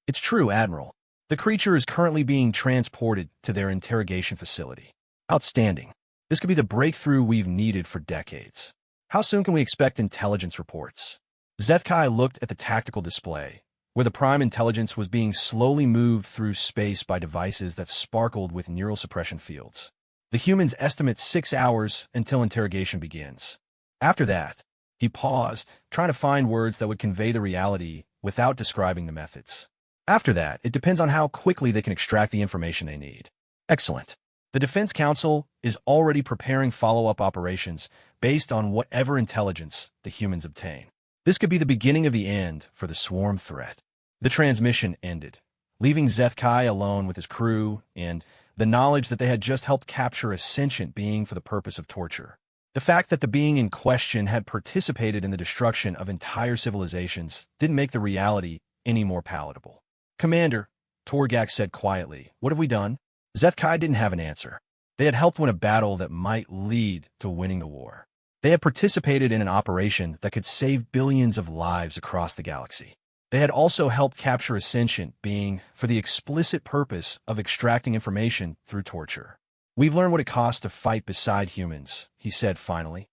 "It's true, Admiral. The creature is currently being transported to their interrogation facility. Outstanding. This could be the breakthrough we've needed for decades. How soon can we expect intelligence reports? Zethkai looked at the tactical display, where the prime intelligence was being slowly moved through space by devices that sparkled with neural suppression fields. The humans estimate 6 hours until interrogation begins. After that, he paused, trying to find words that would convey the reality without describing the methods. After that, it depends on how quickly they can extract the information they need. Excellent. The Defense Council is already preparing follow-up operations based on whatever intelligence the humans obtain. This could be the beginning of the end for the swarm threat. The transmission ended, leaving Zethkai alone with his crew and the knowledge that they had just helped capture a sentient being for the purpose of torture. The fact that the being in question had participated in the destruction of entire civilizations didn't make the reality any more palatable. "Commander," Torgak said quietly, "what have we done?" Zethkai didn't have an answer. They had helped win a battle that might lead to winning the war. They had participated in an operation that could save billions of lives across the galaxy. They had also helped capture a sentient being for the explicit purpose of extracting information through torture. "We've learned what it costs to fight beside humans," he said finally.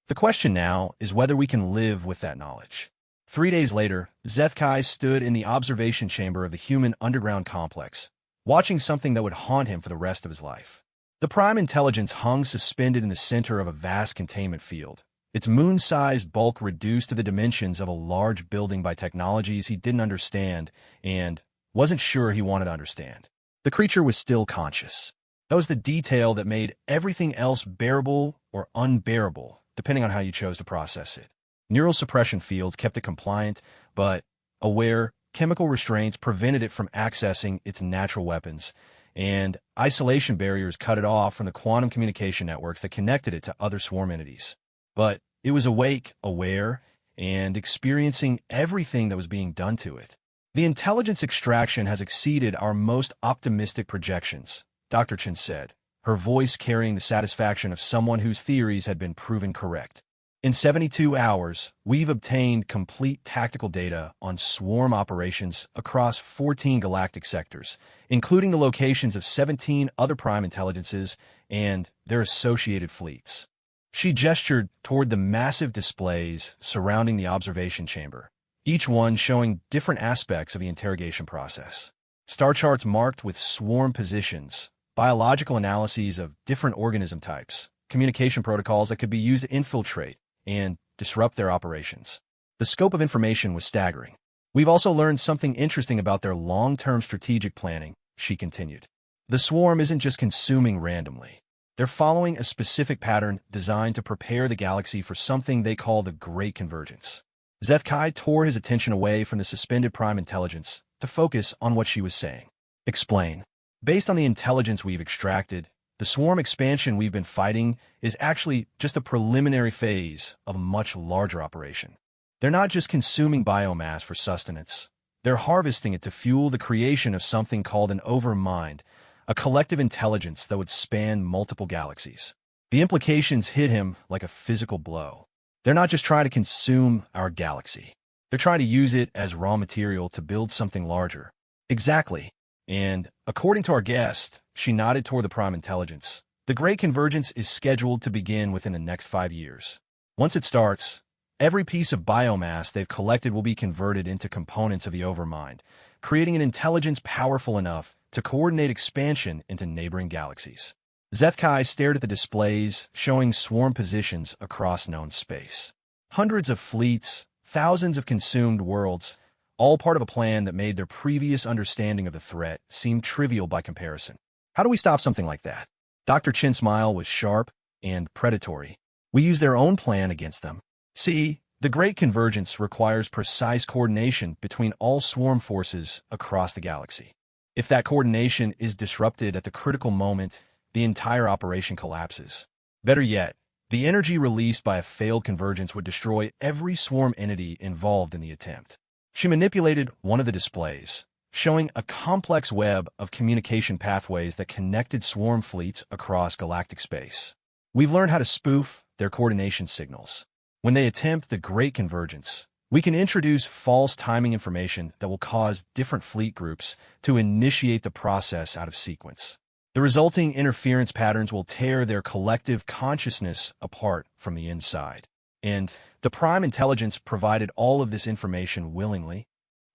"The question now is whether we can live with that knowledge." 3 days later, Zethkai stood in the observation chamber of the human underground complex, watching something that would haunt him for the rest of his life. The prime intelligence hung suspended in the center of a vast containment field, its moon-sized bulk reduced to the dimensions of a large building by technologies he didn't understand and wasn't sure he wanted to understand. The creature was still conscious. That was the detail that made everything else bearable or unbearable, depending on how you chose to process it. Neural suppression fields kept it compliant, but aware, chemical restraints prevented it from accessing its natural weapons, and isolation barriers cut it off from the quantum communication networks that connected it to other swarm entities. But it was awake, aware, and experiencing everything that was being done to it. "The intelligence extraction has exceeded our most optimistic projections," Dr. Chen said, her voice carrying the satisfaction of someone whose theories had been proven correct. "In 72 hours, we've obtained complete tactical data on swarm operations across 14 galactic sectors, including the locations of 17 other prime intelligences and their associated fleets." She gestured toward the massive displays surrounding the observation chamber, each one showing different aspects of the interrogation process. Star charts marked with swarm positions, biological analyses of different organism types, communication protocols that could be used to infiltrate and disrupt their operations. The scope of information was staggering. "We've also learned something interesting about their long-term strategic planning," she continued. "The swarm isn't just consuming randomly. They're following a specific pattern designed to prepare the galaxy for something they call the Great Convergence." Zethkai tore his attention away from the suspended prime intelligence to focus on what she was saying. "Explain." "Based on the intelligence we've extracted, the swarm expansion we've been fighting is actually just a preliminary phase of a much larger operation. They're not just consuming biomass for sustenance. They're harvesting it to fuel the creation of something called an overmind, a collective intelligence that would span multiple galaxies." The implications hit him like a physical blow. They're not just trying to consume our galaxy. They're trying to use it as raw material to build something larger. "Exactly. And according to our guest," she nodded toward the prime intelligence, "the Great Convergence is scheduled to begin within the next 5 years. Once it starts, every piece of biomass they've collected will be converted into components of the Overmind, creating an intelligence powerful enough to coordinate expansion into neighboring galaxies." Zethkai stared at the displays showing swarm positions across known space. Hundreds of fleets, thousands of consumed worlds, all part of a plan that made their previous understanding of the threat seem trivial by comparison. "How do we stop something like that?" Dr. Chin's smile was sharp and predatory. "We use their own plan against them. See, the Great Convergence requires precise coordination between all swarm forces across the galaxy. If that coordination is disrupted at the critical moment, the entire operation collapses. Better yet, the energy released by a failed convergence would destroy every swarm entity involved in the attempt." She manipulated one of the displays, showing a complex web of communication pathways that connected swarm fleets across galactic space. "We've learned how to spoof their coordination signals. When they attempt the Great Convergence, We can introduce false timing information that will cause different fleet groups to initiate the process out of sequence. The resulting interference patterns will tear their collective consciousness apart from the inside. And the Prime Intelligence provided all of this information willingly.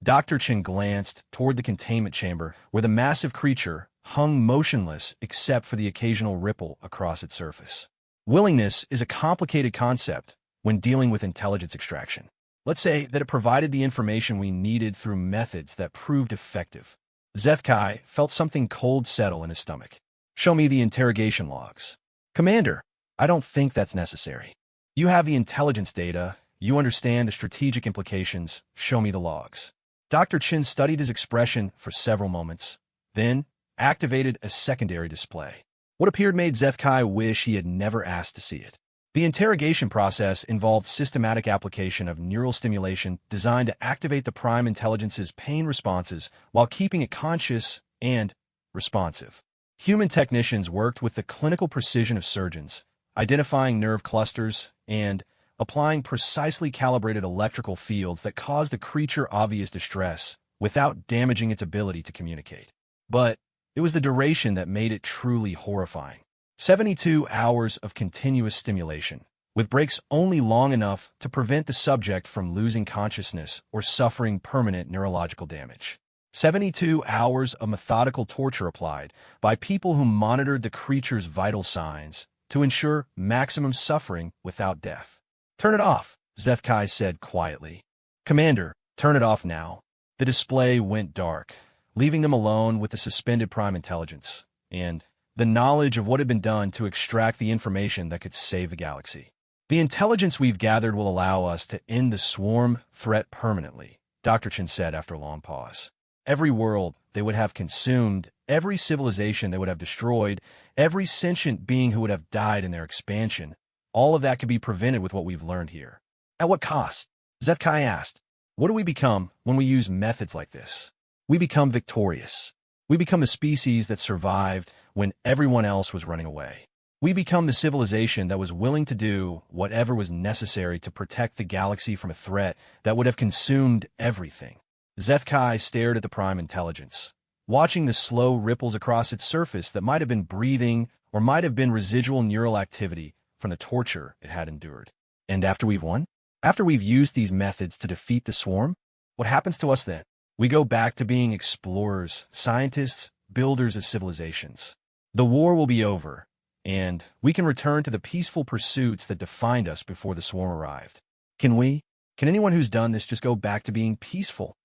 Dr. Chen glanced toward the containment chamber where the massive creature hung motionless except for the occasional ripple across its surface. Willingness is a complicated concept when dealing with intelligence extraction. Let's say that it provided the information we needed through methods that proved effective. Zethkai felt something cold settle in his stomach. Show me the interrogation logs. Commander, I don't think that's necessary. You have the intelligence data. You understand the strategic implications. Show me the logs. Dr. Chin studied his expression for several moments, then activated a secondary display. What appeared made Zethkai wish he had never asked to see it. The interrogation process involved systematic application of neural stimulation designed to activate the Prime Intelligence's pain responses while keeping it conscious and responsive. Human technicians worked with the clinical precision of surgeons, identifying nerve clusters and applying precisely calibrated electrical fields that caused the creature obvious distress without damaging its ability to communicate. But it was the duration that made it truly horrifying. 72 hours of continuous stimulation, with breaks only long enough to prevent the subject from losing consciousness or suffering permanent neurological damage. 72 hours of methodical torture applied by people who monitored the creature's vital signs to ensure maximum suffering without death. Turn it off, Zethkai said quietly. Commander, turn it off now. The display went dark, leaving them alone with the suspended Prime Intelligence and the knowledge of what had been done to extract the information that could save the galaxy. The intelligence we've gathered will allow us to end the swarm threat permanently, Dr. Chen said after a long pause. Every world they would have consumed, every civilization they would have destroyed, every sentient being who would have died in their expansion, all of that could be prevented with what we've learned here. At what cost? Zethkai asked. What do we become when we use methods like this? We become victorious. We become the species that survived when everyone else was running away. We become the civilization that was willing to do whatever was necessary to protect the galaxy from a threat that would have consumed everything. Zethkai stared at the Prime Intelligence, watching the slow ripples across its surface that might have been breathing or might have been residual neural activity from the torture it had endured. And after we've won? After we've used these methods to defeat the swarm? What happens to us then? We go back to being explorers, scientists, builders of civilizations. The war will be over, and we can return to the peaceful pursuits that defined us before the swarm arrived. Can we? Can anyone who's done this just go back to being peaceful?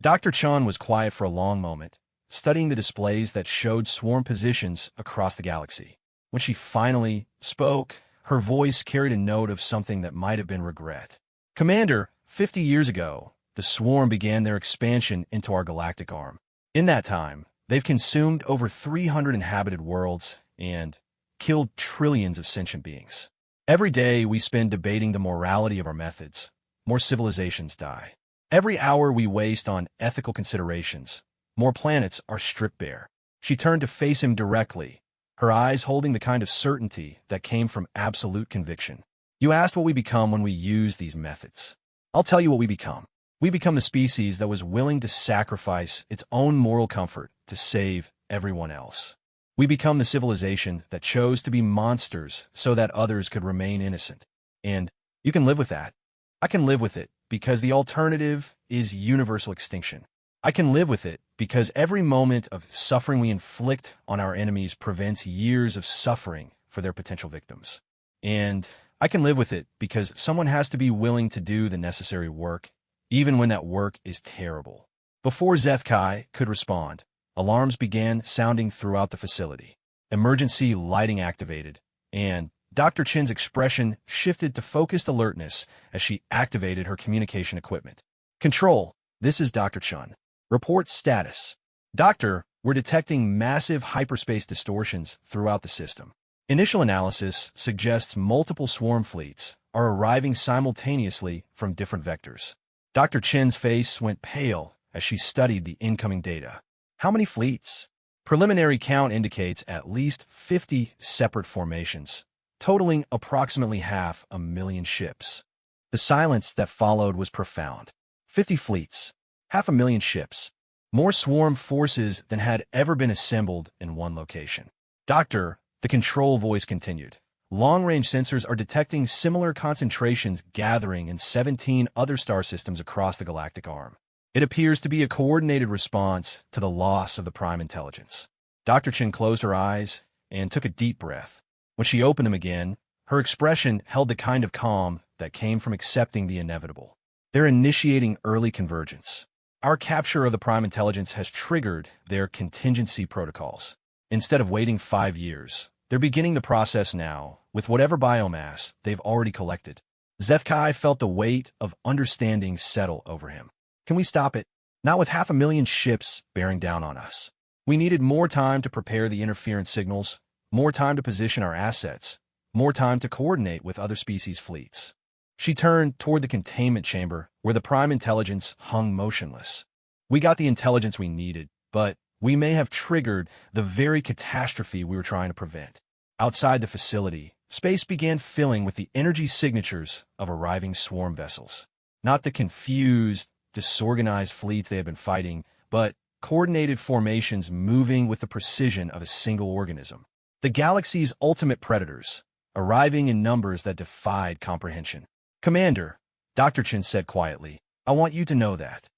Dr. Chan was quiet for a long moment, studying the displays that showed swarm positions across the galaxy. When she finally spoke, her voice carried a note of something that might have been regret. Commander, 50 years ago, the swarm began their expansion into our galactic arm. In that time, they've consumed over 300 inhabited worlds and killed trillions of sentient beings. Every day we spend debating the morality of our methods, more civilizations die. Every hour we waste on ethical considerations, more planets are stripped bare. She turned to face him directly, her eyes holding the kind of certainty that came from absolute conviction. You asked what we become when we use these methods. I'll tell you what we become. We become the species that was willing to sacrifice its own moral comfort to save everyone else. We become the civilization that chose to be monsters so that others could remain innocent. And you can live with that. I can live with it because the alternative is universal extinction. I can live with it because every moment of suffering we inflict on our enemies prevents years of suffering for their potential victims. And I can live with it because someone has to be willing to do the necessary work, even when that work is terrible. Before Zethkai could respond, alarms began sounding throughout the facility. Emergency lighting activated, and Dr. Chin's expression shifted to focused alertness as she activated her communication equipment. Control, this is Dr. Chen. Report status. Doctor, we're detecting massive hyperspace distortions throughout the system. Initial analysis suggests multiple swarm fleets are arriving simultaneously from different vectors. Dr. Chen's face went pale as she studied the incoming data. How many fleets? Preliminary count indicates at least 50 separate formations, totaling approximately 500,000 ships. The silence that followed was profound. 50 fleets, 500,000 ships, more swarm forces than had ever been assembled in one location. Doctor, the control voice continued. Long-range sensors are detecting similar concentrations gathering in 17 other star systems across the galactic arm. It appears to be a coordinated response to the loss of the prime intelligence. Dr. Chen closed her eyes and took a deep breath. When she opened them again, her expression held the kind of calm that came from accepting the inevitable. They're initiating early convergence. Our capture of the prime intelligence has triggered their contingency protocols. Instead of waiting 5 years, they're beginning the process now, with whatever biomass they've already collected. Zethkai felt the weight of understanding settle over him. Can we stop it? Not with 500,000 ships bearing down on us. We needed more time to prepare the interference signals, more time to position our assets, more time to coordinate with other species' fleets. She turned toward the containment chamber, where the prime intelligence hung motionless. We got the intelligence we needed, but we may have triggered the very catastrophe we were trying to prevent. Outside the facility, space began filling with the energy signatures of arriving swarm vessels. Not the confused, disorganized fleets they had been fighting, but coordinated formations moving with the precision of a single organism. The galaxy's ultimate predators, arriving in numbers that defied comprehension. Commander, Dr. Chen said quietly, I want you to know that